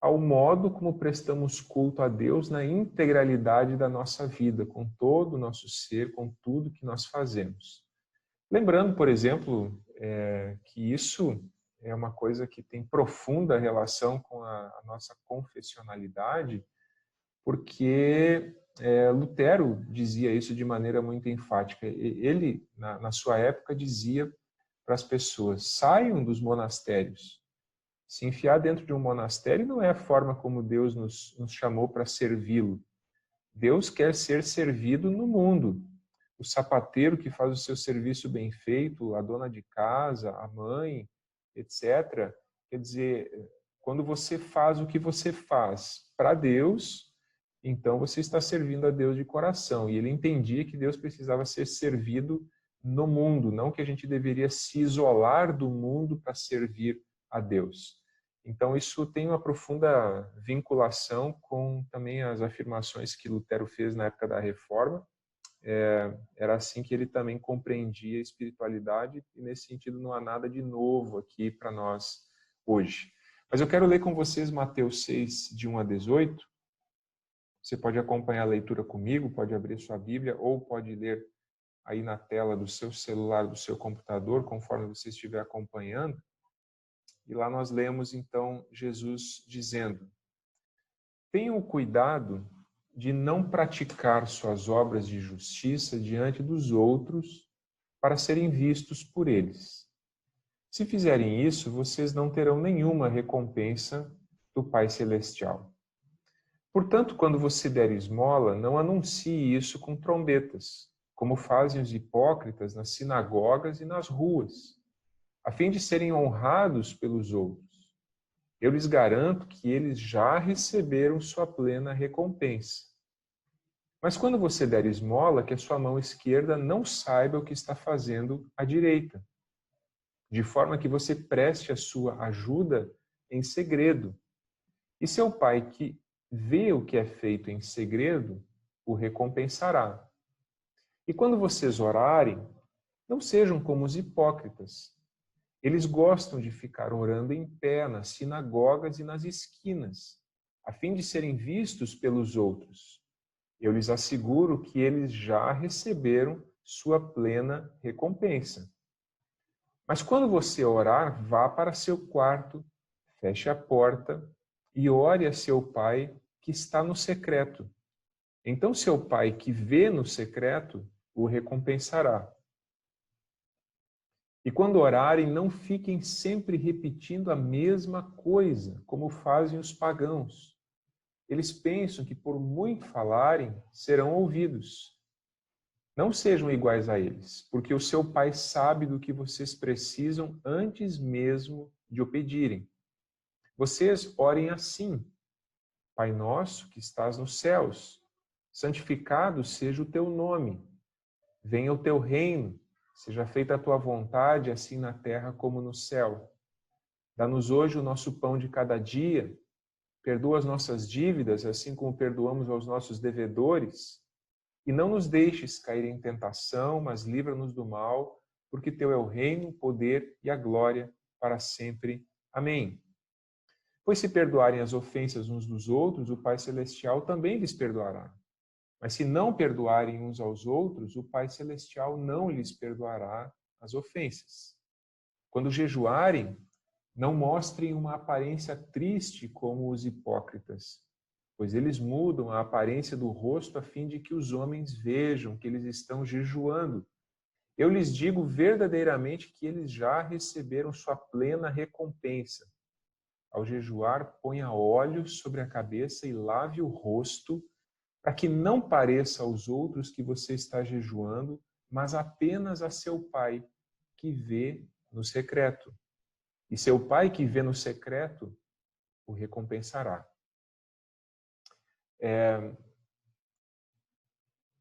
ao modo como prestamos culto a Deus na integralidade da nossa vida, com todo o nosso ser, com tudo que nós fazemos. Lembrando, por exemplo, que isso é uma coisa que tem profunda relação com a nossa confessionalidade, porque Lutero dizia isso de maneira muito enfática. Ele, na sua época, dizia para as pessoas: saiam dos monastérios. Se enfiar dentro de um monastério não é a forma como Deus nos chamou para servi-lo. Deus quer ser servido no mundo. O sapateiro que faz o seu serviço bem feito, a dona de casa, a mãe, etc. Quer dizer, quando você faz o que você faz para Deus, então você está servindo a Deus de coração. E ele entendia que Deus precisava ser servido no mundo, não que a gente deveria se isolar do mundo para servir a Deus. Então isso tem uma profunda vinculação com também as afirmações que Lutero fez na época da Reforma. Era assim que ele também compreendia a espiritualidade, e nesse sentido não há nada de novo aqui para nós hoje. Mas eu quero ler com vocês Mateus 6, de 1 a 18. Você pode acompanhar a leitura comigo, pode abrir sua Bíblia ou pode ler aí na tela do seu celular, do seu computador, conforme você estiver acompanhando. E lá nós lemos então Jesus dizendo: tenham cuidado de não praticar suas obras de justiça diante dos outros para serem vistos por eles. Se fizerem isso, vocês não terão nenhuma recompensa do Pai Celestial. Portanto, quando você der esmola, não anuncie isso com trombetas, como fazem os hipócritas nas sinagogas e nas ruas, a fim de serem honrados pelos outros. Eu lhes garanto que eles já receberam sua plena recompensa. Mas quando você der esmola, que a sua mão esquerda não saiba o que está fazendo a direita, de forma que você preste a sua ajuda em segredo. E seu pai que vê o que é feito em segredo, o recompensará. E quando vocês orarem, não sejam como os hipócritas. Eles gostam de ficar orando em pé nas sinagogas e nas esquinas, a fim de serem vistos pelos outros. Eu lhes asseguro que eles já receberam sua plena recompensa. Mas quando você orar, vá para seu quarto, feche a porta e ore a seu pai que está no secreto. Então seu pai que vê no secreto o recompensará. E quando orarem, não fiquem sempre repetindo a mesma coisa, como fazem os pagãos. Eles pensam que por muito falarem, serão ouvidos. Não sejam iguais a eles, porque o seu Pai sabe do que vocês precisam antes mesmo de o pedirem. Vocês orem assim: Pai nosso que estás nos céus, santificado seja o teu nome. Venha o teu reino, seja feita a tua vontade, assim na terra como no céu. Dá-nos hoje o nosso pão de cada dia. Perdoa as nossas dívidas, assim como perdoamos aos nossos devedores. E não nos deixes cair em tentação, mas livra-nos do mal, porque teu é o reino, o poder e a glória para sempre. Amém. Pois se perdoarem as ofensas uns dos outros, o Pai Celestial também lhes perdoará. Mas se não perdoarem uns aos outros, o Pai Celestial não lhes perdoará as ofensas. Quando jejuarem, não mostrem uma aparência triste como os hipócritas, pois eles mudam a aparência do rosto a fim de que os homens vejam que eles estão jejuando. Eu lhes digo verdadeiramente que eles já receberam sua plena recompensa. Ao jejuar, ponha óleo sobre a cabeça e lave o rosto, para que não pareça aos outros que você está jejuando, mas apenas a seu Pai, que vê no secreto. E seu Pai, que vê no secreto, o recompensará.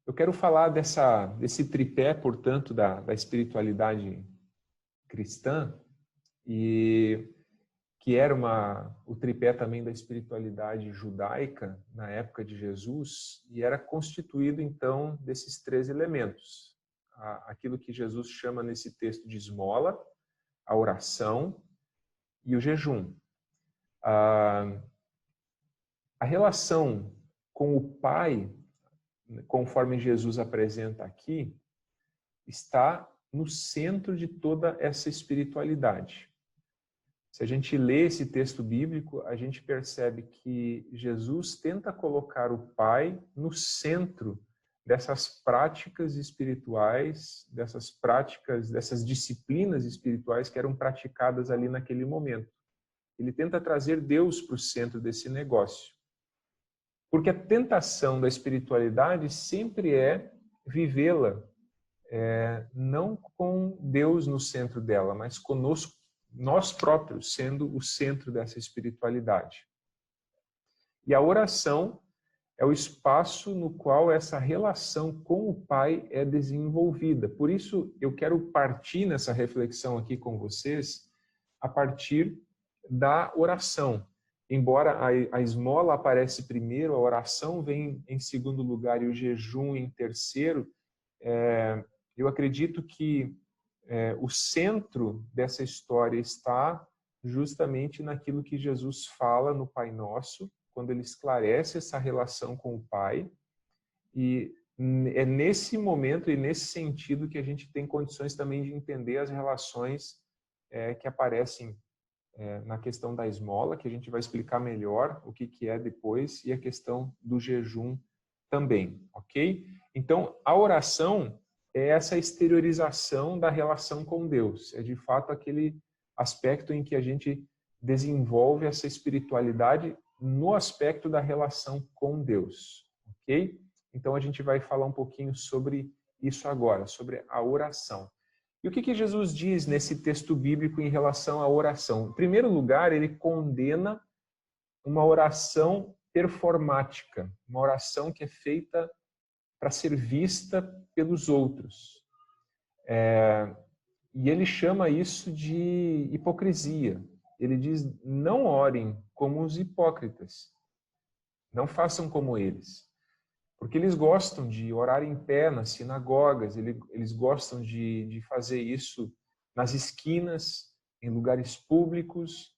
Eu quero falar desse tripé, portanto, da espiritualidade cristã, e que era o tripé também da espiritualidade judaica na época de Jesus, e era constituído, então, desses 3 elementos. Aquilo que Jesus chama nesse texto de esmola, a oração e o jejum. A relação com o Pai, conforme Jesus apresenta aqui, está no centro de toda essa espiritualidade. Se a gente lê esse texto bíblico, a gente percebe que Jesus tenta colocar o Pai no centro dessas práticas espirituais, dessas disciplinas espirituais que eram praticadas ali naquele momento. Ele tenta trazer Deus para o centro desse negócio. Porque a tentação da espiritualidade sempre é vivê-la não com Deus no centro dela, mas conosco, nós próprios sendo o centro dessa espiritualidade. E a oração é o espaço no qual essa relação com o Pai é desenvolvida. Por isso, eu quero partir nessa reflexão aqui com vocês a partir da oração. Embora a esmola aparece primeiro, a oração vem em segundo lugar e o jejum em terceiro, eu acredito que o centro dessa história está justamente naquilo que Jesus fala no Pai Nosso, quando ele esclarece essa relação com o Pai. E é nesse momento e nesse sentido que a gente tem condições também de entender as relações que aparecem na questão da esmola, que a gente vai explicar melhor o que é depois, e a questão do jejum também, ok? Então, a oração é essa exteriorização da relação com Deus. É de fato aquele aspecto em que a gente desenvolve essa espiritualidade no aspecto da relação com Deus, ok? Então a gente vai falar um pouquinho sobre isso agora, sobre a oração. E o que Jesus diz nesse texto bíblico em relação à oração? Em primeiro lugar, ele condena uma oração performática, uma oração que é feita para ser vista pelos outros. E ele chama isso de hipocrisia. Ele diz, não orem como os hipócritas. Não façam como eles. Porque eles gostam de orar em pé nas sinagogas, eles gostam de fazer isso nas esquinas, em lugares públicos,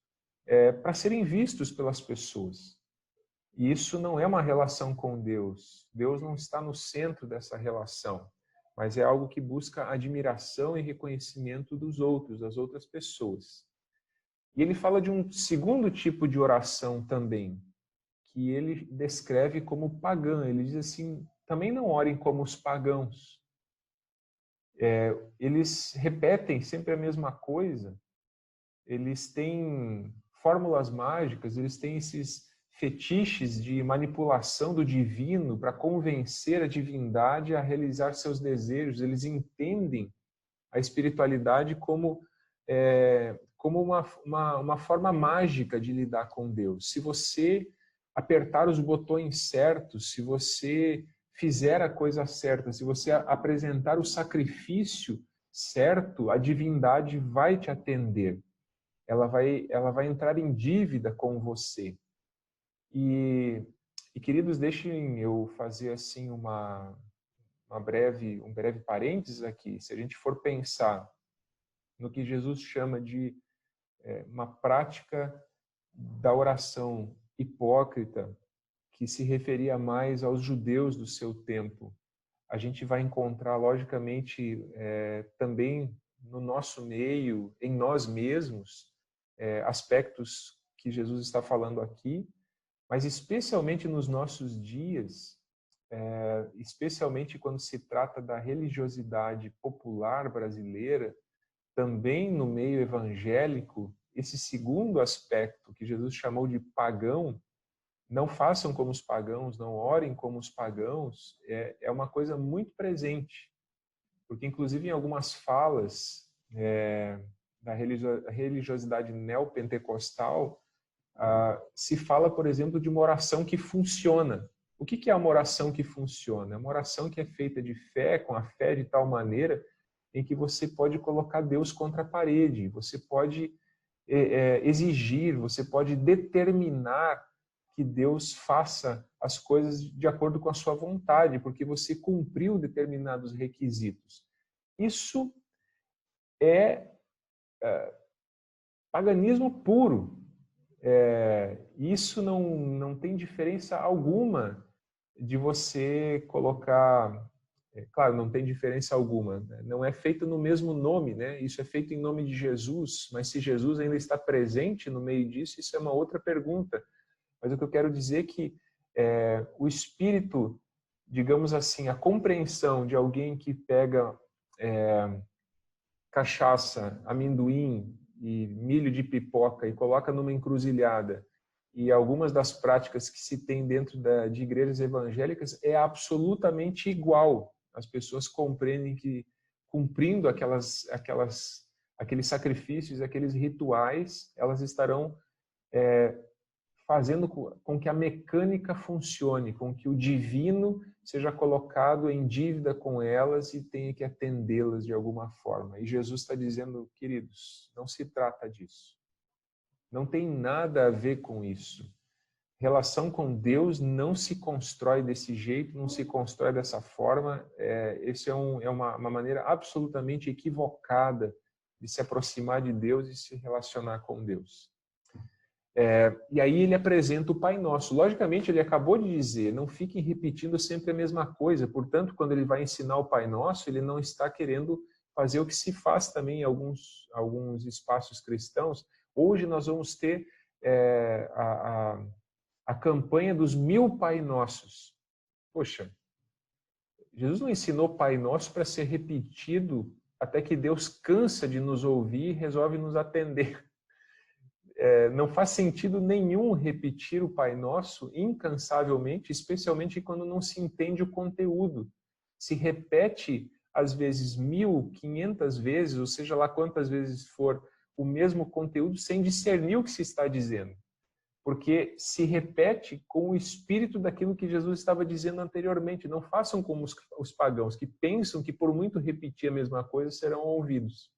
para serem vistos pelas pessoas. E isso não é uma relação com Deus. Deus não está no centro dessa relação, mas é algo que busca admiração e reconhecimento dos outros, das outras pessoas. E ele fala de um segundo tipo de oração também, que ele descreve como pagã. Ele diz assim, também não orem como os pagãos. Eles repetem sempre a mesma coisa, eles têm fórmulas mágicas, eles têm esses fetiches de manipulação do divino para convencer a divindade a realizar seus desejos. Eles entendem a espiritualidade como uma forma mágica de lidar com Deus. Se você apertar os botões certos, se você fizer a coisa certa, se você apresentar o sacrifício certo, a divindade vai te atender. Ela vai entrar em dívida com você. E queridos, deixem eu fazer assim um breve parênteses aqui. Se a gente for pensar no que Jesus chama de uma prática da oração hipócrita, que se referia mais aos judeus do seu tempo, a gente vai encontrar, logicamente, também no nosso meio, em nós mesmos, aspectos que Jesus está falando aqui, mas especialmente nos nossos dias, especialmente quando se trata da religiosidade popular brasileira, também no meio evangélico, esse segundo aspecto que Jesus chamou de pagão, não façam como os pagãos, não orem como os pagãos, é uma coisa muito presente. Porque, inclusive, em algumas falas da religiosidade neopentecostal, se fala, por exemplo, de uma oração que funciona. O que é uma oração que funciona? É uma oração que é feita de fé, com a fé de tal maneira em que você pode colocar Deus contra a parede, você pode exigir, você pode determinar que Deus faça as coisas de acordo com a sua vontade, porque você cumpriu determinados requisitos. Isso é paganismo puro. Isso não tem diferença alguma de você colocar... Claro, não tem diferença alguma. Né? Não é feito no mesmo nome, né? Isso é feito em nome de Jesus, mas se Jesus ainda está presente no meio disso, isso é uma outra pergunta. Mas o que eu quero dizer é que o espírito, digamos assim, a compreensão de alguém que pega cachaça, amendoim e milho de pipoca e coloca numa encruzilhada, e algumas das práticas que se tem dentro de igrejas evangélicas é absolutamente igual. As pessoas compreendem que, cumprindo aqueles sacrifícios, aqueles rituais, elas estarão fazendo com que a mecânica funcione, com que o divino seja colocado em dívida com elas e tenha que atendê-las de alguma forma. E Jesus está dizendo, queridos, não se trata disso. Não tem nada a ver com isso. Relação com Deus não se constrói desse jeito, não se constrói dessa forma. Essa é uma maneira absolutamente equivocada de se aproximar de Deus e se relacionar com Deus. E aí ele apresenta o Pai Nosso. Logicamente, ele acabou de dizer, não fiquem repetindo sempre a mesma coisa. Portanto, quando ele vai ensinar o Pai Nosso, ele não está querendo fazer o que se faz também em alguns espaços cristãos. Hoje nós vamos ter a campanha dos 1000 Pai Nossos. Poxa, Jesus não ensinou Pai Nosso para ser repetido até que Deus cansa de nos ouvir e resolve nos atender. Não faz sentido nenhum repetir o Pai Nosso incansavelmente, especialmente quando não se entende o conteúdo. Se repete, às vezes, 1500 vezes, ou seja lá quantas vezes for, o mesmo conteúdo sem discernir o que se está dizendo. Porque se repete com o espírito daquilo que Jesus estava dizendo anteriormente. Não façam como os pagãos, que pensam que por muito repetir a mesma coisa serão ouvidos.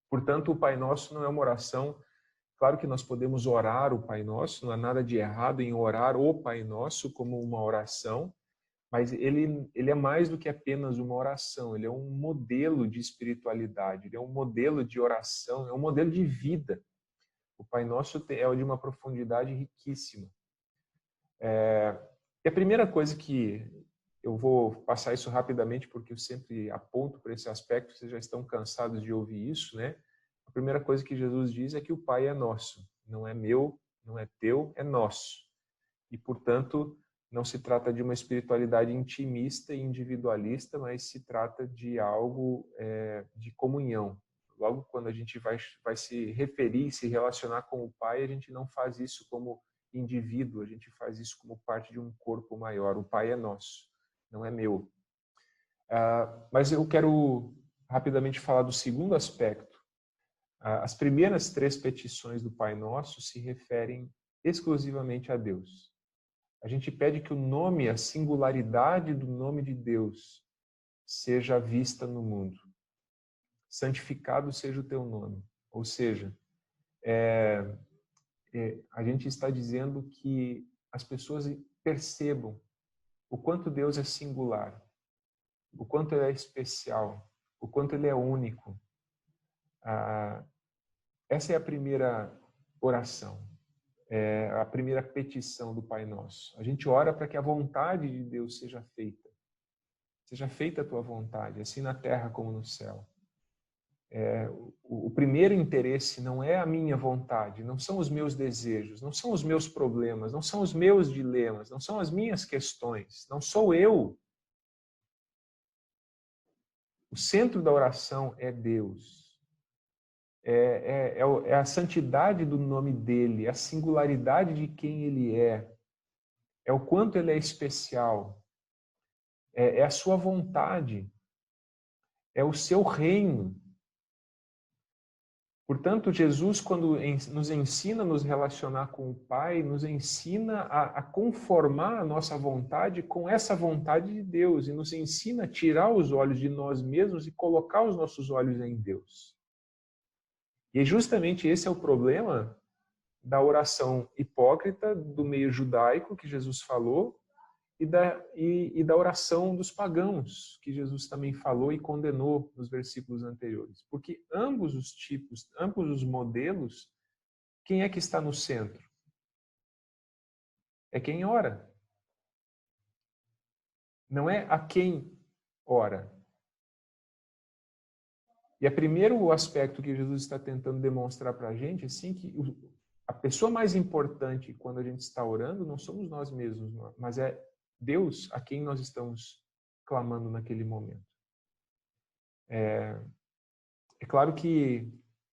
Portanto, o Pai Nosso não é uma oração Claro que nós podemos orar o Pai Nosso, não há nada de errado em orar o Pai Nosso como uma oração, mas ele é mais do que apenas uma oração, ele é um modelo de espiritualidade, ele é um modelo de oração, é um modelo de vida. O Pai Nosso é de uma profundidade riquíssima. E a primeira coisa que eu vou passar isso rapidamente, porque eu sempre aponto para esse aspecto, vocês já estão cansados de ouvir isso, né? A primeira coisa que Jesus diz é que o Pai é nosso, não é meu, não é teu, é nosso. E, portanto, não se trata de uma espiritualidade intimista e individualista, mas se trata de algo de comunhão. Logo, quando a gente vai se referir, se relacionar com o Pai, a gente não faz isso como indivíduo, a gente faz isso como parte de um corpo maior. O Pai é nosso, não é meu. Mas eu quero rapidamente falar do segundo aspecto. As primeiras 3 petições do Pai Nosso se referem exclusivamente a Deus. A gente pede que o nome, a singularidade do nome de Deus seja vista no mundo. Santificado seja o teu nome. Ou seja, a gente está dizendo que as pessoas percebam o quanto Deus é singular, o quanto Ele é especial, o quanto Ele é único. Essa é a primeira oração, a primeira petição do Pai Nosso. A gente ora para que a vontade de Deus seja feita. Seja feita a tua vontade, assim na terra como no céu. O primeiro interesse não é a minha vontade, não são os meus desejos, não são os meus problemas, não são os meus dilemas, não são as minhas questões, não sou eu. O centro da oração é Deus. É a santidade do nome dele, a singularidade de quem ele é o quanto ele é especial, é a sua vontade, é o seu reino. Portanto, Jesus, quando nos ensina a nos relacionar com o Pai, nos ensina a conformar a nossa vontade com essa vontade de Deus e nos ensina a tirar os olhos de nós mesmos e colocar os nossos olhos em Deus. E justamente esse é o problema da oração hipócrita do meio judaico, que Jesus falou, e da oração dos pagãos, que Jesus também falou e condenou nos versículos anteriores. Porque ambos os tipos, ambos os modelos, quem é que está no centro? É quem ora. Não é a quem ora. E o primeiro aspecto que Jesus está tentando demonstrar para a gente, assim, que a pessoa mais importante quando a gente está orando não somos nós mesmos, mas é Deus a quem nós estamos clamando naquele momento. É claro que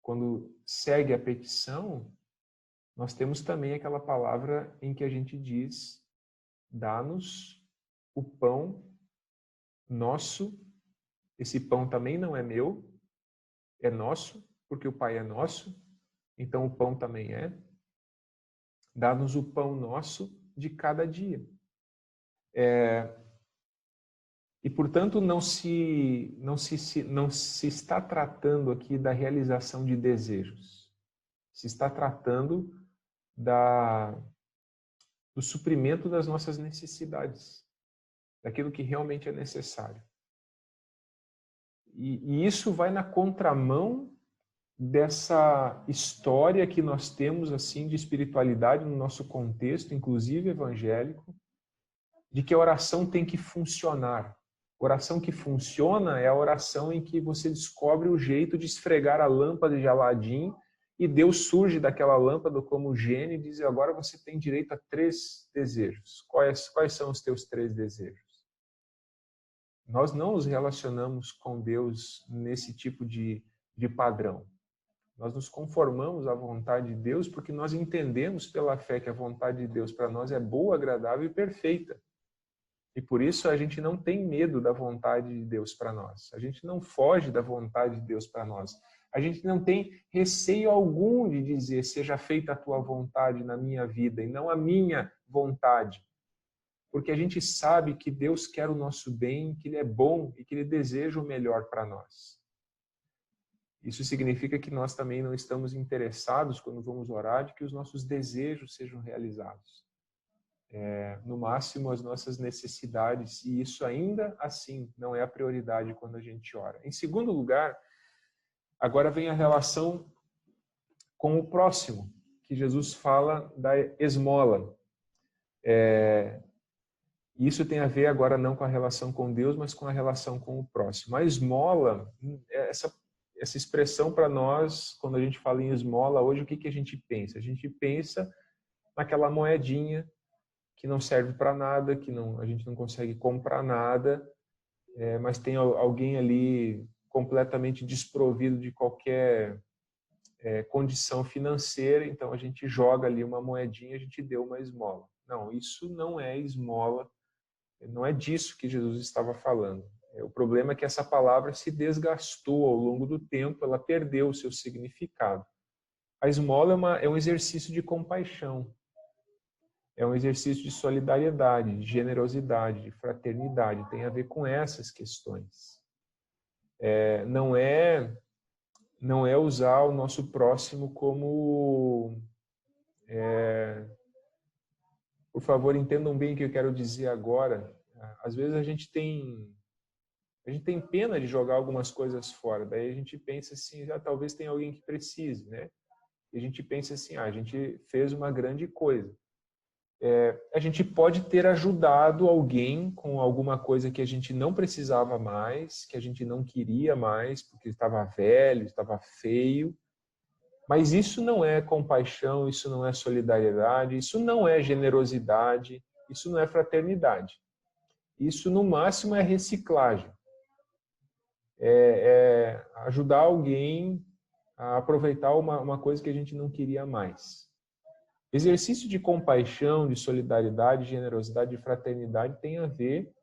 quando segue a petição, nós temos também aquela palavra em que a gente diz: dá-nos o pão nosso. Esse pão também não é meu, é nosso, porque o Pai é nosso, então o pão também é. Dá-nos o pão nosso de cada dia. E, portanto, não se está tratando aqui da realização de desejos. Se está tratando do suprimento das nossas necessidades, daquilo que realmente é necessário. E isso vai na contramão dessa história que nós temos assim de espiritualidade no nosso contexto, inclusive evangélico, de que a oração tem que funcionar. Oração que funciona é a oração em que você descobre o jeito de esfregar a lâmpada de Aladim e Deus surge daquela lâmpada como gênio e diz: agora você tem direito a 3 desejos. Quais são os teus 3 desejos? Nós não nos relacionamos com Deus nesse tipo de padrão. Nós nos conformamos à vontade de Deus porque nós entendemos pela fé que a vontade de Deus para nós é boa, agradável e perfeita. E por isso a gente não tem medo da vontade de Deus para nós. A gente não foge da vontade de Deus para nós. A gente não tem receio algum de dizer: seja feita a tua vontade na minha vida e não a minha vontade. Porque a gente sabe que Deus quer o nosso bem, que Ele é bom e que Ele deseja o melhor para nós. Isso significa que nós também não estamos interessados, quando vamos orar, de que os nossos desejos sejam realizados. No máximo, as nossas necessidades, e isso ainda assim não é a prioridade quando a gente ora. Em segundo lugar, agora vem a relação com o próximo, que Jesus fala da esmola. Isso tem a ver agora não com a relação com Deus, mas com a relação com o próximo. A esmola, essa expressão para nós, quando a gente fala em esmola hoje, o que a gente pensa? A gente pensa naquela moedinha que não serve para nada, que a gente não consegue comprar nada, mas tem alguém ali completamente desprovido de qualquer condição financeira, então a gente joga ali uma moedinha, a gente deu uma esmola. Não, isso não é esmola, não é disso que Jesus estava falando. O problema é que essa palavra se desgastou ao longo do tempo, ela perdeu o seu significado. A esmola é um exercício de compaixão, é um exercício de solidariedade, de generosidade, de fraternidade, tem a ver com essas questões. Não é usar o nosso próximo como... Por favor, entendam bem o que eu quero dizer agora. Às vezes a gente tem pena de jogar algumas coisas fora, daí a gente pensa assim, talvez tenha alguém que precise, né? E a gente pensa assim, a gente fez uma grande coisa. A gente pode ter ajudado alguém com alguma coisa que a gente não precisava mais, que a gente não queria mais, porque estava velho, estava feio. Mas isso não é compaixão, isso não é solidariedade, isso não é generosidade, isso não é fraternidade. Isso, no máximo, é reciclagem. É ajudar alguém a aproveitar uma coisa que a gente não queria mais. Exercício de compaixão, de solidariedade, de generosidade, de fraternidade tem a ver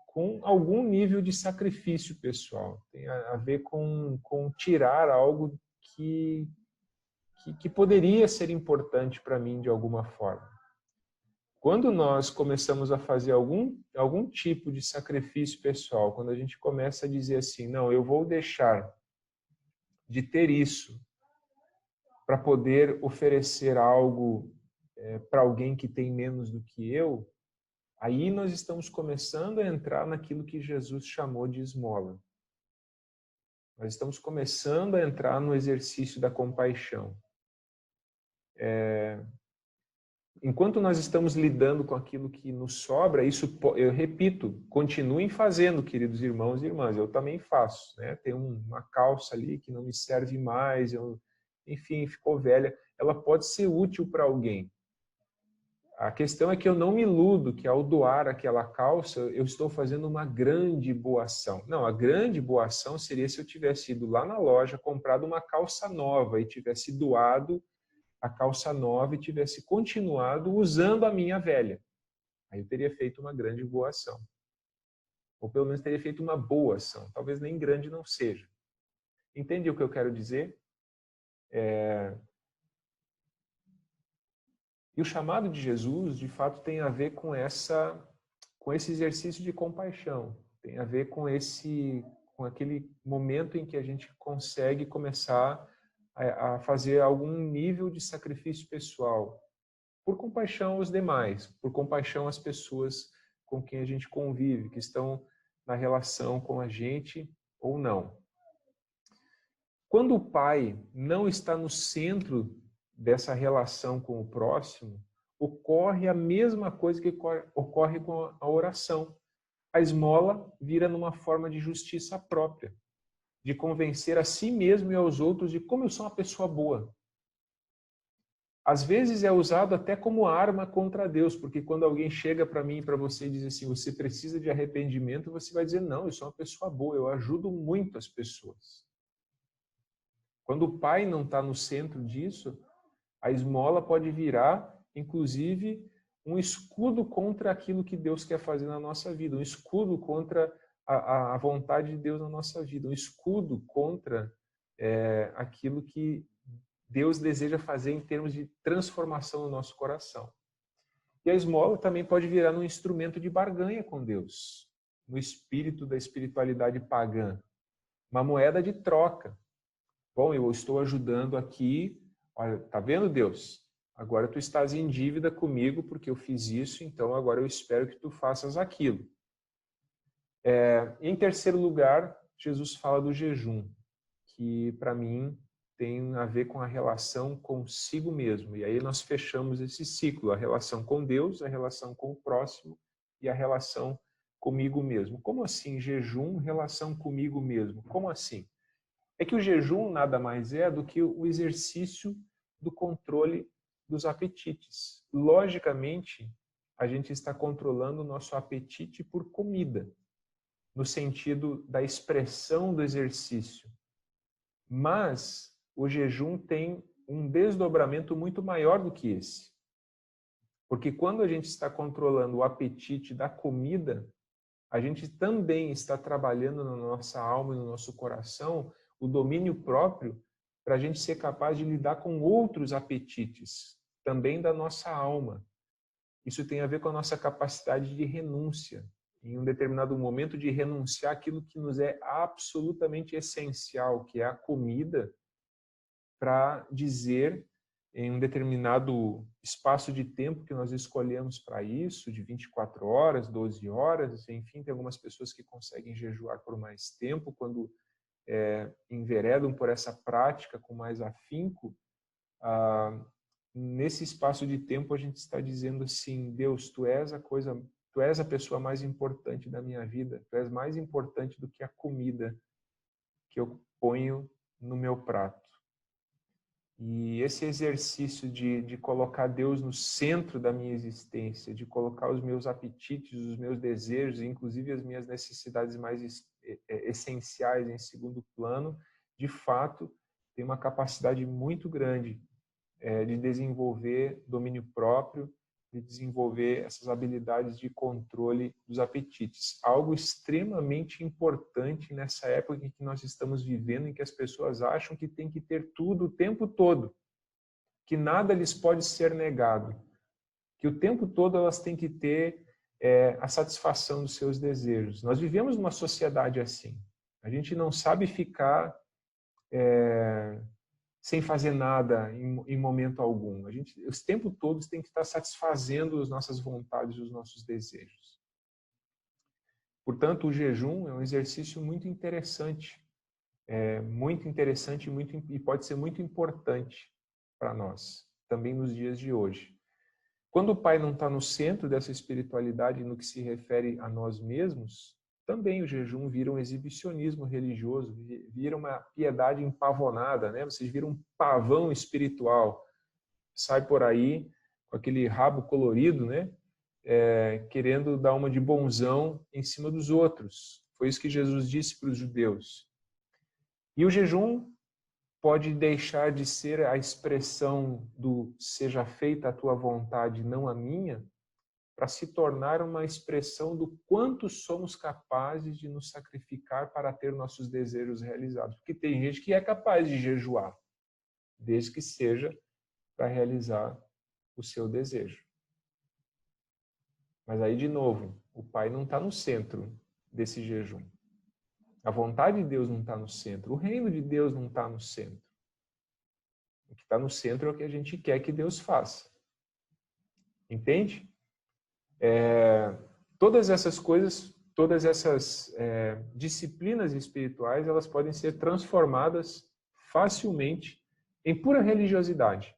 com algum nível de sacrifício pessoal. Tem a ver com tirar algo que poderia ser importante para mim de alguma forma. Quando nós começamos a fazer algum tipo de sacrifício pessoal, quando a gente começa a dizer assim, não, eu vou deixar de ter isso para poder oferecer algo para alguém que tem menos do que eu, aí nós estamos começando a entrar naquilo que Jesus chamou de esmola. Nós estamos começando a entrar no exercício da compaixão. Enquanto nós estamos lidando com aquilo que nos sobra, isso, eu repito, continuem fazendo, queridos irmãos e irmãs, eu também faço, né? Tem uma calça ali que não me serve mais, enfim, ficou velha, ela pode ser útil para alguém. A questão é que eu não me iludo que ao doar aquela calça, eu estou fazendo uma grande boa ação. Não, a grande boa ação seria se eu tivesse ido lá na loja, comprado uma calça nova e tivesse doado a calça nova e tivesse continuado usando a minha velha. Aí eu teria feito uma grande boa ação. Ou pelo menos teria feito uma boa ação. Talvez nem grande não seja. Entende o que eu quero dizer? E o chamado de Jesus, de fato, tem a ver com esse exercício de compaixão. Tem a ver com aquele momento em que a gente consegue começar a fazer algum nível de sacrifício pessoal, por compaixão aos demais, por compaixão às pessoas com quem a gente convive, que estão na relação com a gente ou não. Quando o pai não está no centro dessa relação com o próximo, ocorre a mesma coisa que ocorre com a oração. A esmola vira numa forma de justiça própria, de convencer a si mesmo e aos outros de como eu sou uma pessoa boa. Às vezes é usado até como arma contra Deus, porque quando alguém chega para mim e para você e diz assim, você precisa de arrependimento, você vai dizer, não, eu sou uma pessoa boa, eu ajudo muito as pessoas. Quando o pai não está no centro disso, a esmola pode virar, inclusive, um escudo contra aquilo que Deus quer fazer na nossa vida, um escudo contra a vontade de Deus na nossa vida, um escudo contra aquilo que Deus deseja fazer em termos de transformação no nosso coração. E a esmola também pode virar um instrumento de barganha com Deus, no espírito da espiritualidade pagã, uma moeda de troca. Bom, eu estou ajudando aqui. Olha, tá vendo, Deus? Agora tu estás em dívida comigo porque eu fiz isso, então agora eu espero que tu faças aquilo. Em terceiro lugar, Jesus fala do jejum, que para mim tem a ver com a relação consigo mesmo. E aí nós fechamos esse ciclo, a relação com Deus, a relação com o próximo e a relação comigo mesmo. Como assim jejum, relação comigo mesmo? Como assim? É que o jejum nada mais é do que o exercício do controle dos apetites. Logicamente, a gente está controlando o nosso apetite por comida, no sentido da expressão do exercício. Mas o jejum tem um desdobramento muito maior do que esse. Porque quando a gente está controlando o apetite da comida, a gente também está trabalhando na nossa alma e no nosso coração o domínio próprio para a gente ser capaz de lidar com outros apetites, também da nossa alma. Isso tem a ver com a nossa capacidade de renúncia. Em um determinado momento de renunciar àquilo que nos é absolutamente essencial, que é a comida, para dizer, em um determinado espaço de tempo que nós escolhemos para isso, de 24 horas, 12 horas, enfim, tem algumas pessoas que conseguem jejuar por mais tempo, quando enveredam por essa prática com mais afinco. Nesse espaço de tempo a gente está dizendo assim: Deus, tu és a pessoa mais importante da minha vida, tu és mais importante do que a comida que eu ponho no meu prato. E esse exercício de colocar Deus no centro da minha existência, de colocar os meus apetites, os meus desejos, inclusive as minhas necessidades mais essenciais em segundo plano, de fato, tem uma capacidade muito grande de desenvolver domínio próprio, de desenvolver essas habilidades de controle dos apetites. Algo extremamente importante nessa época em que nós estamos vivendo, em que as pessoas acham que tem que ter tudo o tempo todo, que nada lhes pode ser negado, que o tempo todo elas têm que ter a satisfação dos seus desejos. Nós vivemos numa sociedade assim. A gente não sabe ficar sem fazer nada em momento algum. A gente, os tempos todos, tem que estar satisfazendo as nossas vontades e os nossos desejos. Portanto, o jejum é um exercício muito interessante e pode ser muito importante para nós, também nos dias de hoje. Quando o Pai não está no centro dessa espiritualidade no que se refere a nós mesmos, também o jejum vira um exibicionismo religioso, vira uma piedade empavonada, né? Vocês viram um pavão espiritual, sai por aí com aquele rabo colorido, né? Querendo dar uma de bonzão em cima dos outros. Foi isso que Jesus disse para os judeus. E o jejum pode deixar de ser a expressão do seja feita a tua vontade, não a minha, para se tornar uma expressão do quanto somos capazes de nos sacrificar para ter nossos desejos realizados. Porque tem gente que é capaz de jejuar, desde que seja para realizar o seu desejo. Mas aí, de novo, o Pai não está no centro desse jejum. A vontade de Deus não está no centro. O reino de Deus não está no centro. O que está no centro é o que a gente quer que Deus faça. Entende? Todas essas coisas, todas essas disciplinas espirituais, elas podem ser transformadas facilmente em pura religiosidade,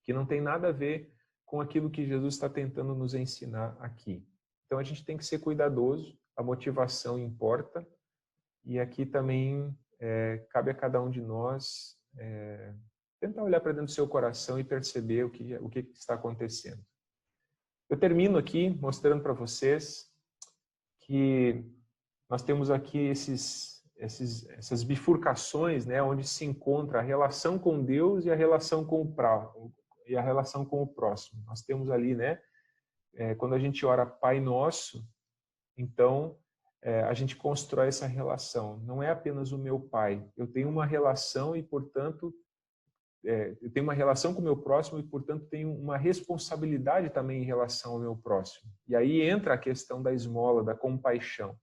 que não tem nada a ver com aquilo que Jesus está tentando nos ensinar aqui. Então a gente tem que ser cuidadoso, a motivação importa, e aqui também cabe a cada um de nós tentar olhar para dentro do seu coração e perceber o que está acontecendo. Eu termino aqui mostrando para vocês que nós temos aqui essas bifurcações, né, onde se encontra a relação com Deus e a relação com o próximo. Nós temos ali, né, quando a gente ora Pai Nosso, então a gente constrói essa relação. Não é apenas o meu Pai. Eu tenho uma relação e, portanto, eu tenho uma relação com o meu próximo e, portanto, tenho uma responsabilidade também em relação ao meu próximo. E aí entra a questão da esmola, da compaixão.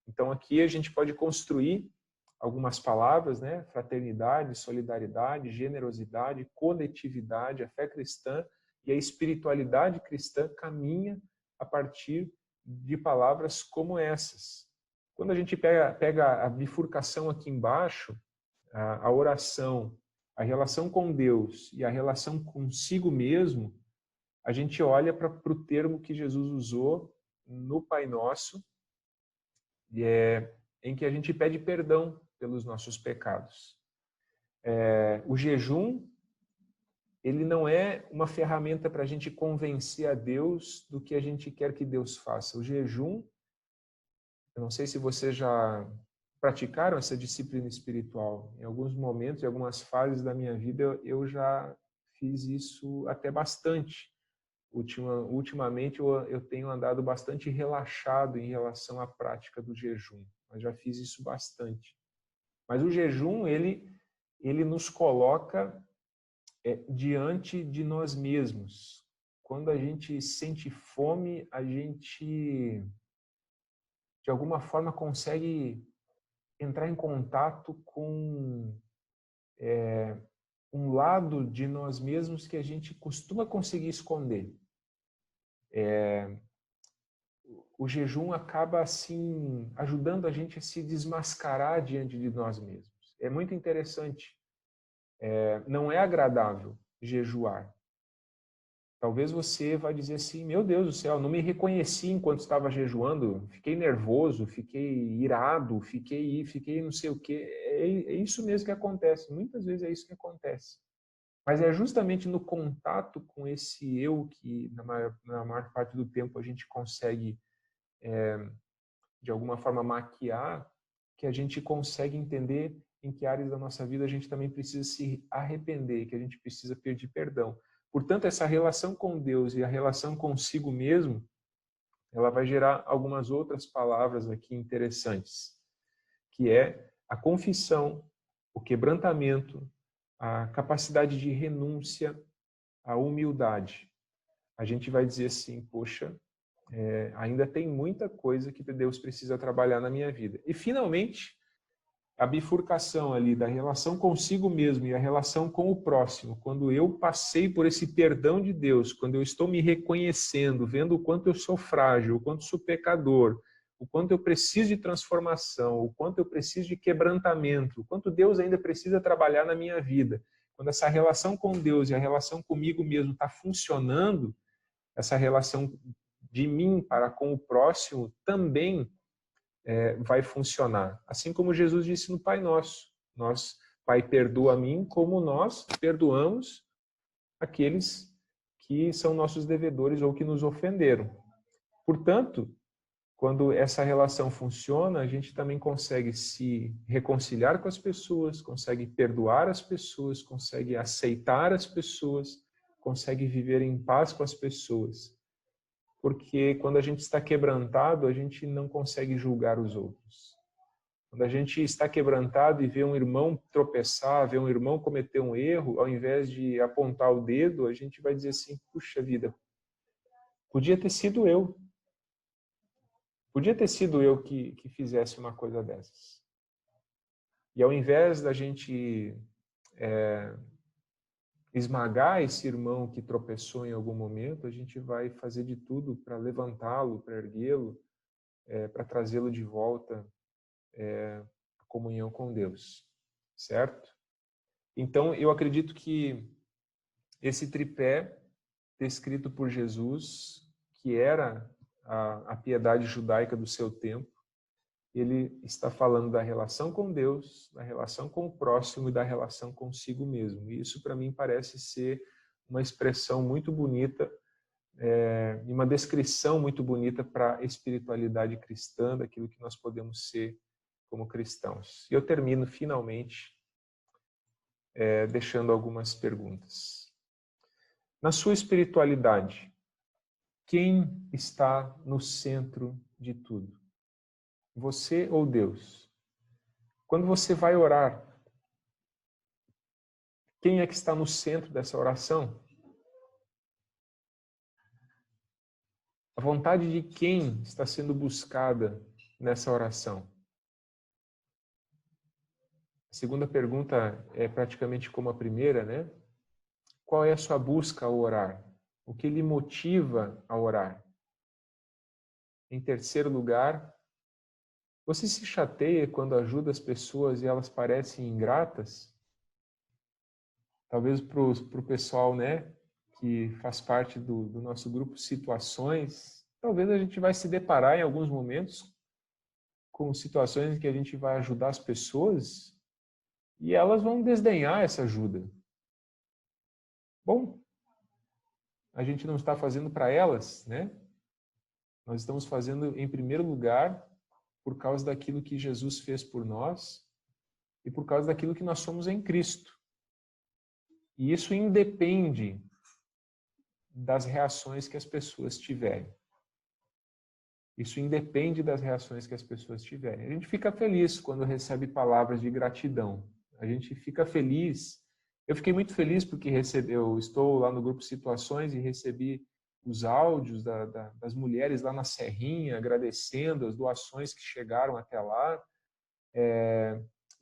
Então, aqui a gente pode construir algumas palavras, né? Fraternidade, solidariedade, generosidade, coletividade, a fé cristã e a espiritualidade cristã caminha a partir de palavras como essas. Quando a gente pega a bifurcação aqui embaixo, a oração, a relação com Deus e a relação consigo mesmo, a gente olha para o termo que Jesus usou no Pai Nosso, em que a gente pede perdão pelos nossos pecados. O jejum, ele não é uma ferramenta para a gente convencer a Deus do que a gente quer que Deus faça. O jejum, eu não sei se vocês já praticaram essa disciplina espiritual. Em alguns momentos, em algumas fases da minha vida, eu já fiz isso até bastante. Ultimamente, eu tenho andado bastante relaxado em relação à prática do jejum. Mas já fiz isso bastante. Mas o jejum, ele nos coloca diante de nós mesmos. Quando a gente sente fome, a gente, de alguma forma, consegue entrar em contato com um lado de nós mesmos que a gente costuma conseguir esconder. O jejum acaba, assim, ajudando a gente a se desmascarar diante de nós mesmos. É muito interessante. Não é agradável jejuar. Talvez você vai dizer assim, meu Deus do céu, não me reconheci enquanto estava jejuando, fiquei nervoso, fiquei irado, fiquei não sei o quê. É isso mesmo que acontece, muitas vezes é isso que acontece. Mas é justamente no contato com esse eu que, na maior parte do tempo, a gente consegue, de alguma forma, maquiar, que a gente consegue entender em que áreas da nossa vida a gente também precisa se arrepender, que a gente precisa pedir perdão. Portanto, essa relação com Deus e a relação consigo mesmo, ela vai gerar algumas outras palavras aqui interessantes, que é a confissão, o quebrantamento, a capacidade de renúncia, a humildade. A gente vai dizer assim, poxa, ainda tem muita coisa que Deus precisa trabalhar na minha vida. E, finalmente, a bifurcação ali da relação consigo mesmo e a relação com o próximo, quando eu passei por esse perdão de Deus, quando eu estou me reconhecendo, vendo o quanto eu sou frágil, o quanto sou pecador, o quanto eu preciso de transformação, o quanto eu preciso de quebrantamento, o quanto Deus ainda precisa trabalhar na minha vida. Quando essa relação com Deus e a relação comigo mesmo está funcionando, essa relação de mim para com o próximo também vai funcionar. Assim como Jesus disse no Pai Nosso. Pai, perdoa a mim como nós perdoamos aqueles que são nossos devedores ou que nos ofenderam. Portanto, quando essa relação funciona, a gente também consegue se reconciliar com as pessoas, consegue perdoar as pessoas, consegue aceitar as pessoas, consegue viver em paz com as pessoas. Porque quando a gente está quebrantado, a gente não consegue julgar os outros. Quando a gente está quebrantado e vê um irmão tropeçar, vê um irmão cometer um erro, ao invés de apontar o dedo, a gente vai dizer assim, puxa vida, podia ter sido eu. Podia ter sido eu que fizesse uma coisa dessas. E ao invés da gente esmagar esse irmão que tropeçou em algum momento, a gente vai fazer de tudo para levantá-lo, para erguê-lo, para trazê-lo de volta à comunhão com Deus, certo? Então, eu acredito que esse tripé descrito por Jesus, que era a piedade judaica do seu tempo, ele está falando da relação com Deus, da relação com o próximo e da relação consigo mesmo. E isso, para mim, parece ser uma expressão muito bonita e uma descrição muito bonita para a espiritualidade cristã, daquilo que nós podemos ser como cristãos. E eu termino, finalmente, deixando algumas perguntas. Na sua espiritualidade, quem está no centro de tudo? Você ou Deus? Quando você vai orar, quem é que está no centro dessa oração? A vontade de quem está sendo buscada nessa oração? segunda pergunta é praticamente como a primeira, né? Qual é a sua busca ao orar? O que lhe motiva a orar? Em terceiro lugar, você se chateia quando ajuda as pessoas e elas parecem ingratas? Talvez para o pessoal, né, que faz parte do nosso grupo Situações, talvez a gente vai se deparar em alguns momentos com situações em que a gente vai ajudar as pessoas e elas vão desdenhar essa ajuda. Bom, a gente não está fazendo para elas, né? Nós estamos fazendo em primeiro lugar por causa daquilo que Jesus fez por nós e por causa daquilo que nós somos em Cristo. E isso independe das reações que as pessoas tiverem. Isso independe das reações que as pessoas tiverem. A gente fica feliz quando recebe palavras de gratidão. A gente fica feliz. Eu fiquei muito feliz porque eu estou lá no grupo Situações e recebi os áudios das mulheres lá na Serrinha, agradecendo as doações que chegaram até lá.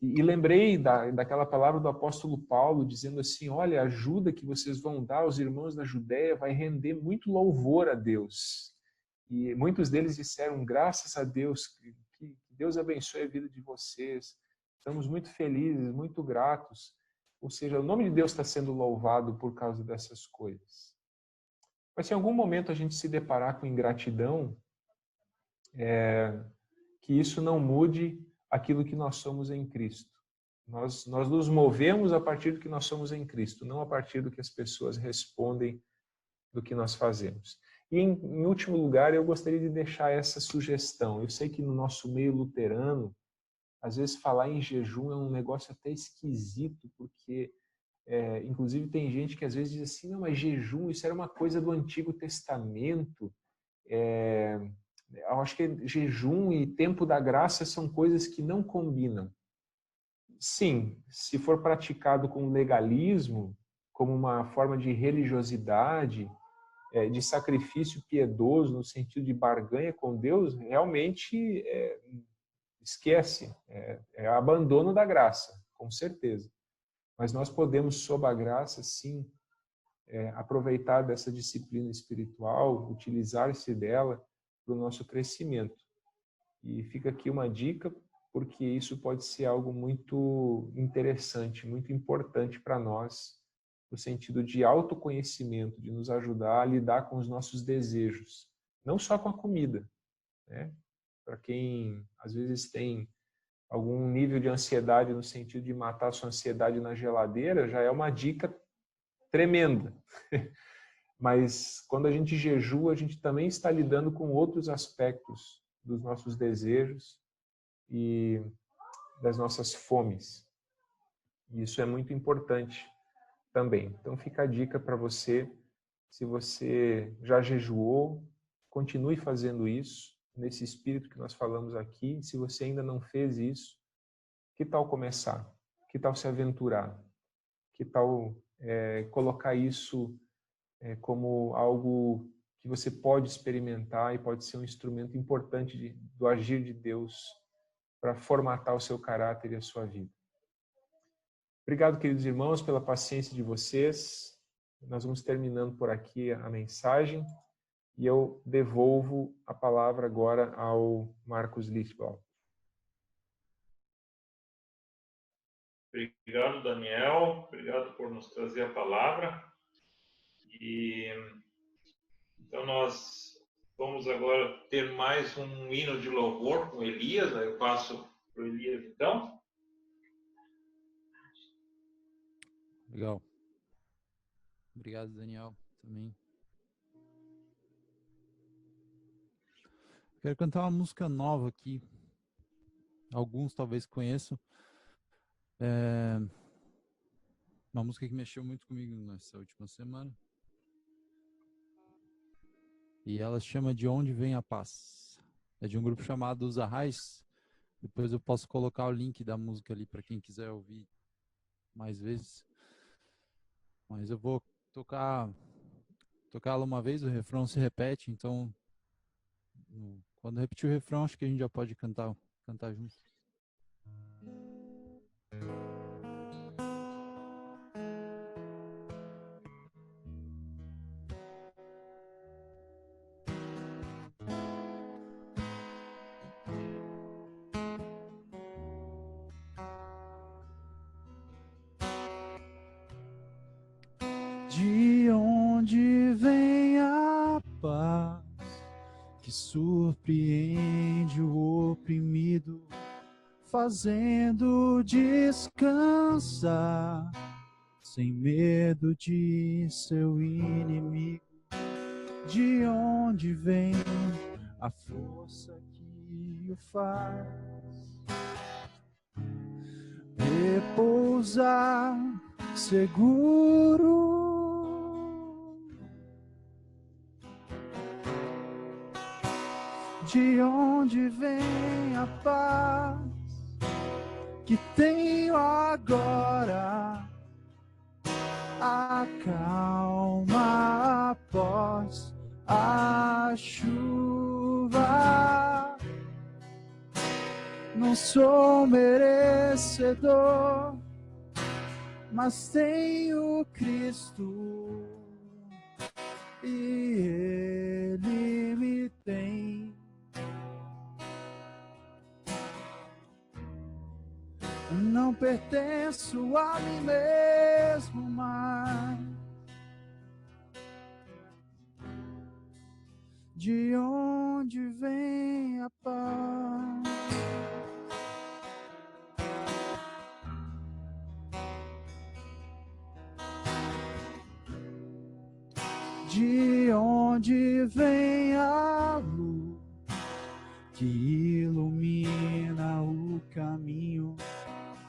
E lembrei daquela palavra do apóstolo Paulo, dizendo assim, olha, a ajuda que vocês vão dar aos irmãos da Judéia vai render muito louvor a Deus. E muitos deles disseram, graças a Deus, que Deus abençoe a vida de vocês. Estamos muito felizes, muito gratos. Ou seja, o nome de Deus está sendo louvado por causa dessas coisas. Mas se em algum momento a gente se deparar com ingratidão, que isso não mude aquilo que nós somos em Cristo. Nós nos movemos a partir do que nós somos em Cristo, não a partir do que as pessoas respondem do que nós fazemos. E, em último lugar, eu gostaria de deixar essa sugestão. Eu sei que no nosso meio luterano, às vezes falar em jejum é um negócio até esquisito, porque, inclusive, tem gente que às vezes diz assim, não, mas jejum, isso era uma coisa do Antigo Testamento. Eu acho que jejum e tempo da graça são coisas que não combinam. Sim, se for praticado com legalismo, como uma forma de religiosidade, de sacrifício piedoso, no sentido de barganha com Deus, realmente esquece, é abandono da graça, com certeza. Mas nós podemos, sob a graça, sim, aproveitar dessa disciplina espiritual, utilizar-se dela para o nosso crescimento. E fica aqui uma dica, porque isso pode ser algo muito interessante, muito importante para nós, no sentido de autoconhecimento, de nos ajudar a lidar com os nossos desejos, não só com a comida, né? Para quem às vezes tem algum nível de ansiedade no sentido de matar a sua ansiedade na geladeira, já é uma dica tremenda. Mas quando a gente jejua, a gente também está lidando com outros aspectos dos nossos desejos e das nossas fomes. E isso é muito importante também. Então fica a dica para você, se você já jejuou, continue fazendo isso, nesse espírito que nós falamos aqui. Se você ainda não fez isso, que tal começar? Que tal se aventurar? Que tal colocar isso como algo que você pode experimentar e pode ser um instrumento importante do agir de Deus para formatar o seu caráter e a sua vida. Obrigado, queridos irmãos, pela paciência de vocês. Nós vamos terminando por aqui a mensagem e eu devolvo a palavra agora ao Marcos Lichtblau. Obrigado, Daniel. Obrigado por nos trazer a palavra. E então nós vamos agora ter mais um hino de louvor com Elias. Eu passo para o Elias, então. Legal. Obrigado, Daniel, também. Quero cantar uma música nova aqui. Alguns talvez conheçam. Uma música que mexeu muito comigo nessa última semana. E ela se chama De Onde Vem a Paz. É de um grupo chamado Os Arrais. Depois eu posso colocar o link da música ali para quem quiser ouvir mais vezes. Mas eu vou tocá-la uma vez, o refrão se repete, então quando repetir o refrão, acho que a gente já pode cantar junto. surpreende o oprimido, fazendo descansar, sem medo de seu inimigo. De onde vem a força que o faz repousar seguro? De onde vem a paz que tenho agora? A calma após a chuva. Não sou merecedor, mas tenho Cristo e Ele me tem. Não pertenço a mim mesmo mais. De onde vem a paz? De onde vem a luz que ilumina o caminho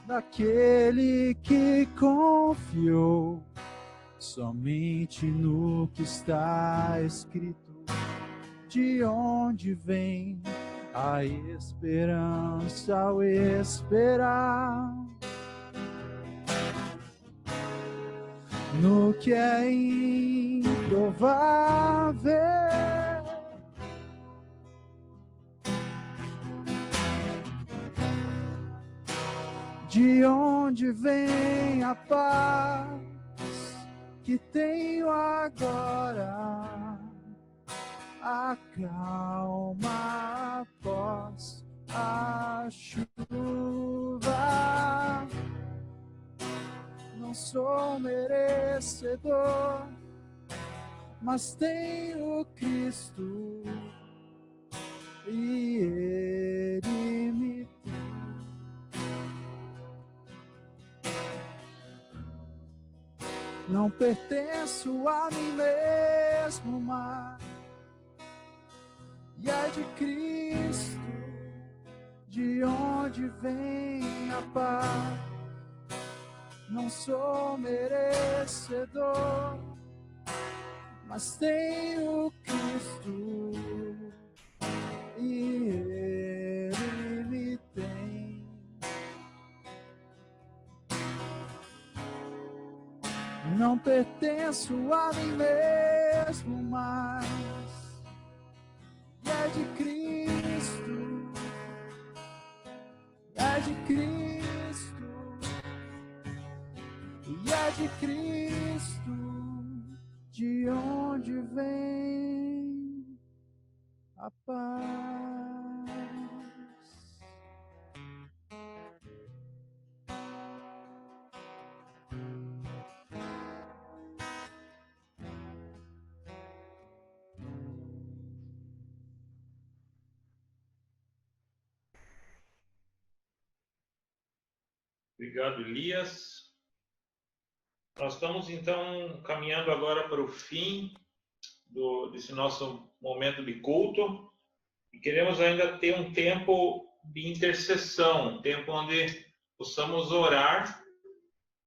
daquele que confiou somente no que está escrito? De onde vem a esperança ao esperar no que é improvável? De onde vem a paz que tenho agora? A calma após a chuva. Não sou merecedor, mas tenho Cristo e Ele me tem. Não pertenço a mim mesmo mais, e é de Cristo de onde vem a paz. Não sou merecedor, mas tenho Cristo e Ele me tem. Não pertenço a mim mesmo mais, é de Cristo, é de Cristo, e é de Cristo de onde vem a paz. Obrigado, Elias. Nós estamos, então, caminhando agora para o fim desse nosso momento de culto e queremos ainda ter um tempo de intercessão, um tempo onde possamos orar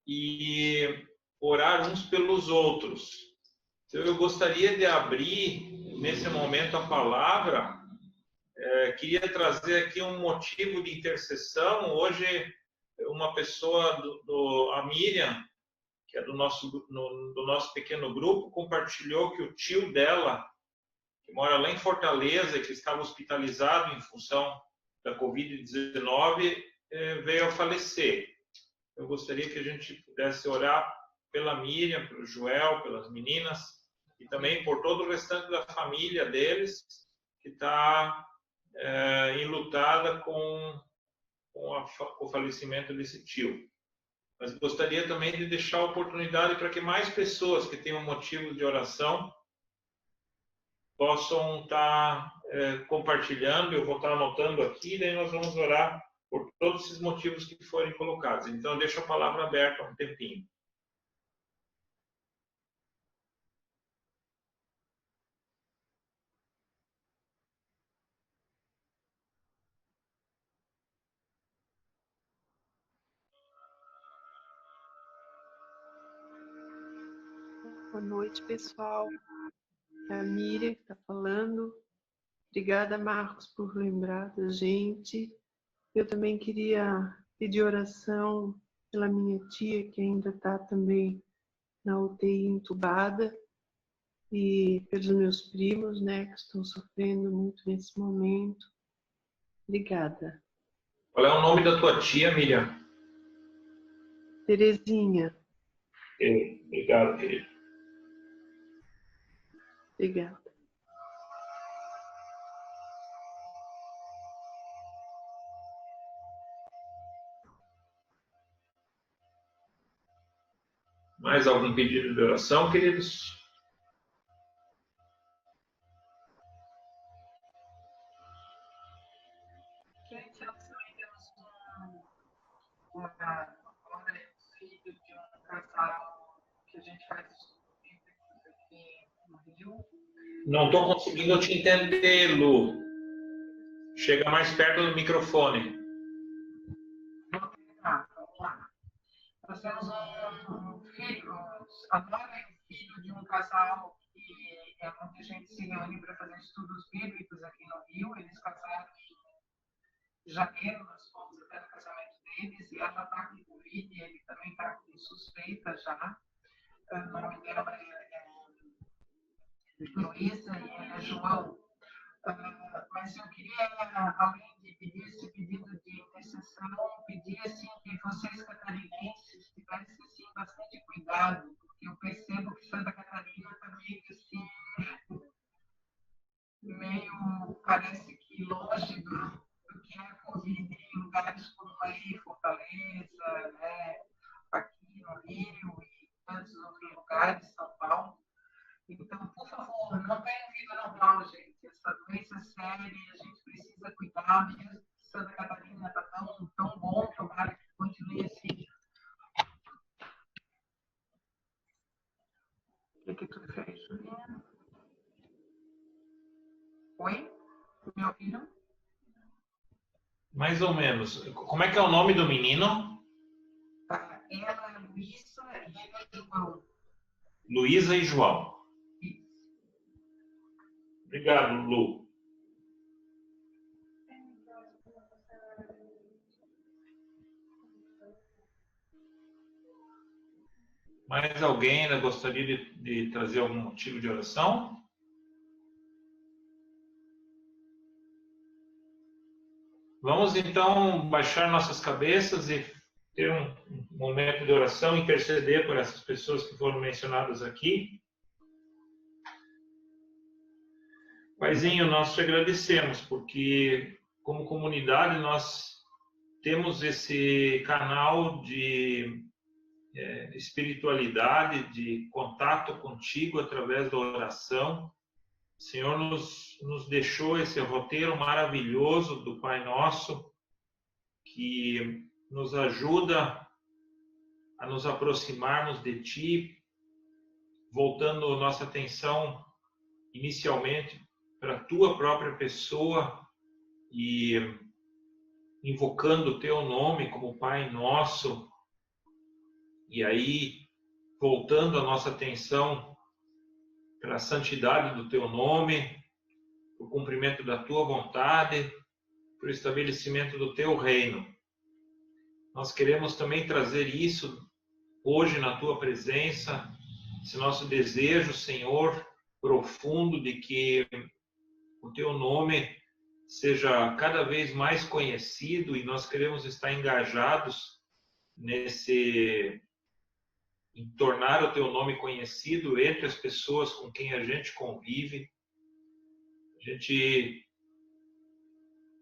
e orar uns pelos outros. Então, eu gostaria de abrir, nesse momento, a palavra. Queria trazer aqui um motivo de intercessão. Hoje, uma pessoa, a Miriam, que é do nosso pequeno grupo, compartilhou que o tio dela, que mora lá em Fortaleza, que estava hospitalizado em função da Covid-19, veio a falecer. Eu gostaria que a gente pudesse orar pela Miriam, pelo Joel, pelas meninas, e também por todo o restante da família deles, que está enlutada com o falecimento desse tio. Mas gostaria também de deixar a oportunidade para que mais pessoas que tenham motivos de oração possam estar compartilhando, eu vou estar anotando aqui, daí nós vamos orar por todos esses motivos que forem colocados. Então, eu deixo a palavra aberta um tempinho. Boa noite, pessoal. É a Miriam que está falando. Obrigada, Marcos, por lembrar da gente. Eu também queria pedir oração pela minha tia, que ainda está também na UTI entubada, e pelos meus primos, né, que estão sofrendo muito nesse momento. Obrigada. Qual é o nome da tua tia, Miriam? Terezinha. Obrigado, querido. Obrigada. Mais algum pedido de oração, queridos? Gente, nós também temos uma filho de um casal que a gente faz aqui no Rio. Não estou conseguindo te entender, Lu. Chega mais perto do microfone. Vou tentar, vamos lá. Nós temos um filho, adora um filho de um casal que é onde a gente se reúne para fazer estudos bíblicos aqui no Rio. Eles casaram em janeiro, nós fomos até no casamento deles, e ela está com Covid, e ele também está com suspeita já. O nome dela é Luísa e ele é João. Mas eu queria, além de pedir esse pedido de intercessão, pedir assim, que vocês catarinenses tivessem assim, bastante cuidado, porque eu percebo que Santa Catarina está meio que assim, meio, parece que longe do que é a Covid em lugares como aí, Fortaleza, né, aqui no Rio e tantos outros lugares, São Paulo. Então, por favor, não tenham vida normal, gente. Essa doença é séria, a gente precisa cuidar. Mesmo Santa Catarina está tão bom, tomara que continue assim. O que tu fez? Oi? Me ouviram? Mais ou menos. Como é que é o nome do menino? Ela é Luísa e ele é João. Luísa e João. Obrigado, Lu. Mais alguém ainda gostaria de trazer algum motivo de oração? Vamos então baixar nossas cabeças e ter um momento de oração, interceder por essas pessoas que foram mencionadas aqui. Paizinho, nós te agradecemos, porque como comunidade nós temos esse canal de espiritualidade, de contato contigo através da oração. O Senhor nos deixou esse roteiro maravilhoso do Pai Nosso, que nos ajuda a nos aproximarmos de Ti, voltando nossa atenção inicialmente para a Tua própria pessoa e invocando o Teu nome como Pai Nosso, e aí voltando a nossa atenção para a santidade do Teu nome, para o cumprimento da Tua vontade, para o estabelecimento do Teu reino. Nós queremos também trazer isso hoje na Tua presença, esse nosso desejo, Senhor, profundo de que o Teu nome seja cada vez mais conhecido, e nós queremos estar engajados em tornar o Teu nome conhecido entre as pessoas com quem a gente convive. A gente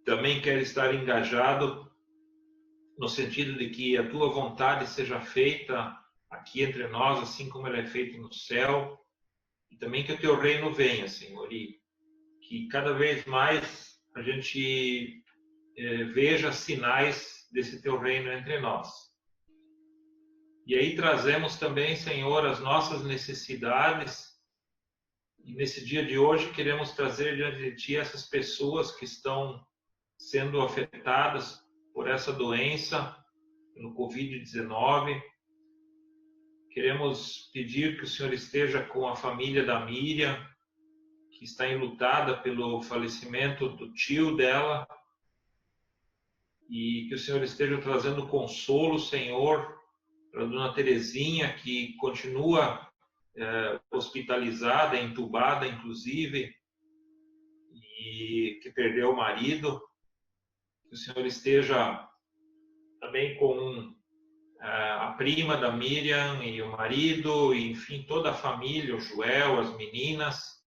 também quer estar engajado no sentido de que a Tua vontade seja feita aqui entre nós, assim como ela é feita no céu, e também que o Teu reino venha, Senhor, e que cada vez mais a gente veja sinais desse teu reino entre nós. E aí trazemos também, Senhor, as nossas necessidades. E nesse dia de hoje queremos trazer diante de Ti essas pessoas que estão sendo afetadas por essa doença, pelo Covid-19. Queremos pedir que o Senhor esteja com a família da Miriam, que está enlutada pelo falecimento do tio dela, e que o Senhor esteja trazendo consolo, Senhor, para a dona Terezinha, que continua hospitalizada, entubada, inclusive, e que perdeu o marido. Que o Senhor esteja também com a prima da Miriam e o marido, e, enfim, toda a família, o Joel, as meninas,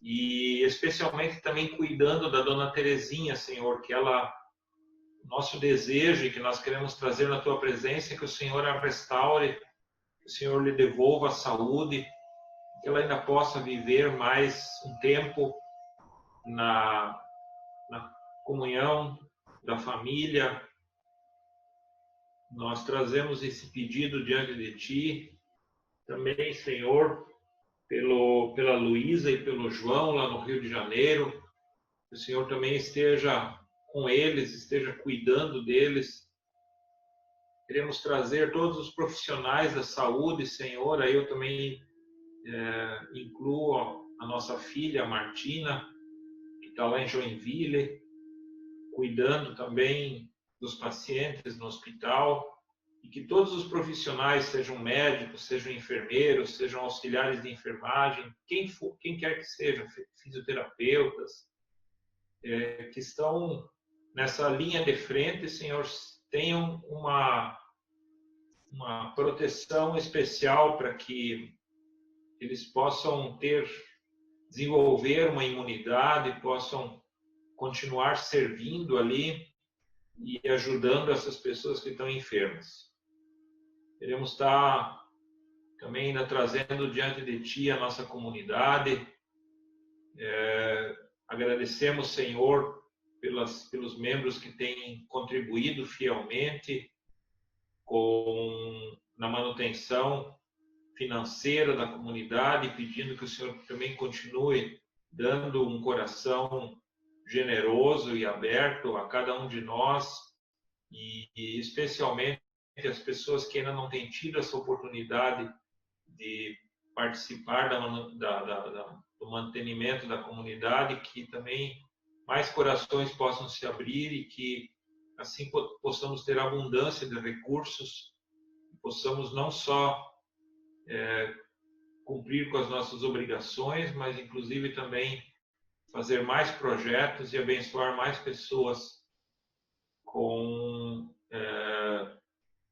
e especialmente também cuidando da dona Terezinha, Senhor, que ela, nosso desejo e que nós queremos trazer na Tua presença é que o Senhor a restaure, que o Senhor lhe devolva a saúde, que ela ainda possa viver mais um tempo na comunhão da família. Nós trazemos esse pedido diante de Ti, também, Senhor, pela Luísa e pelo João, lá no Rio de Janeiro. Que o Senhor também esteja com eles, esteja cuidando deles. Queremos trazer todos os profissionais da saúde, Senhor. Aí eu também incluo a nossa filha, a Martina, que está lá em Joinville, cuidando também dos pacientes no hospital, e que todos os profissionais, sejam médicos, sejam enfermeiros, sejam auxiliares de enfermagem, quem quer que seja, fisioterapeutas, que estão nessa linha de frente, Senhor, tenham uma proteção especial para que eles possam desenvolver uma imunidade, possam continuar servindo ali e ajudando essas pessoas que estão enfermas. Queremos estar também ainda trazendo diante de Ti a nossa comunidade. Agradecemos, Senhor, pelos membros que têm contribuído fielmente na manutenção financeira da comunidade, pedindo que o Senhor também continue dando um coração generoso e aberto a cada um de nós, e especialmente as pessoas que ainda não têm tido essa oportunidade de participar do mantenimento da comunidade, que também mais corações possam se abrir e que assim possamos ter abundância de recursos, possamos não só cumprir com as nossas obrigações, mas inclusive também fazer mais projetos e abençoar mais pessoas com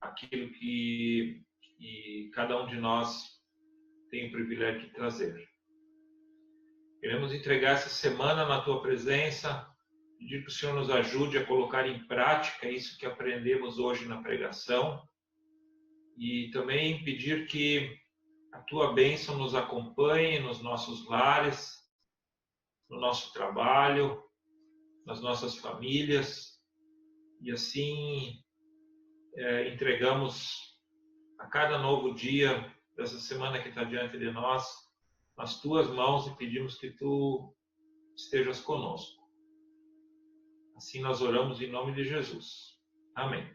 aquilo que cada um de nós tem o privilégio de trazer. Queremos entregar essa semana na Tua presença, pedir que o Senhor nos ajude a colocar em prática isso que aprendemos hoje na pregação, e também pedir que a Tua bênção nos acompanhe nos nossos lares, no nosso trabalho, nas nossas famílias, e assim entregamos a cada novo dia dessa semana que está diante de nós nas Tuas mãos e pedimos que Tu estejas conosco. Assim nós oramos em nome de Jesus. Amém.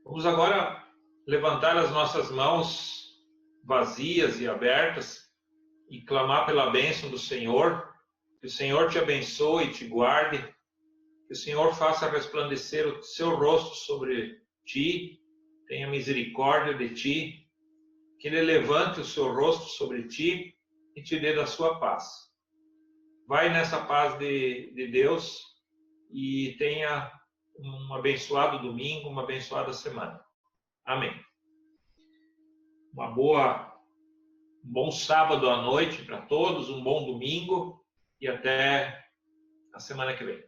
Vamos agora levantar as nossas mãos vazias e abertas e clamar pela bênção do Senhor. Que o Senhor te abençoe e te guarde. Que o Senhor faça resplandecer o seu rosto sobre ti, tenha misericórdia de ti. Que Ele levante o seu rosto sobre ti e te dê da sua paz. Vai nessa paz de Deus e tenha um abençoado domingo, uma abençoada semana. Amém. Um bom sábado à noite para todos, um bom domingo e até a semana que vem.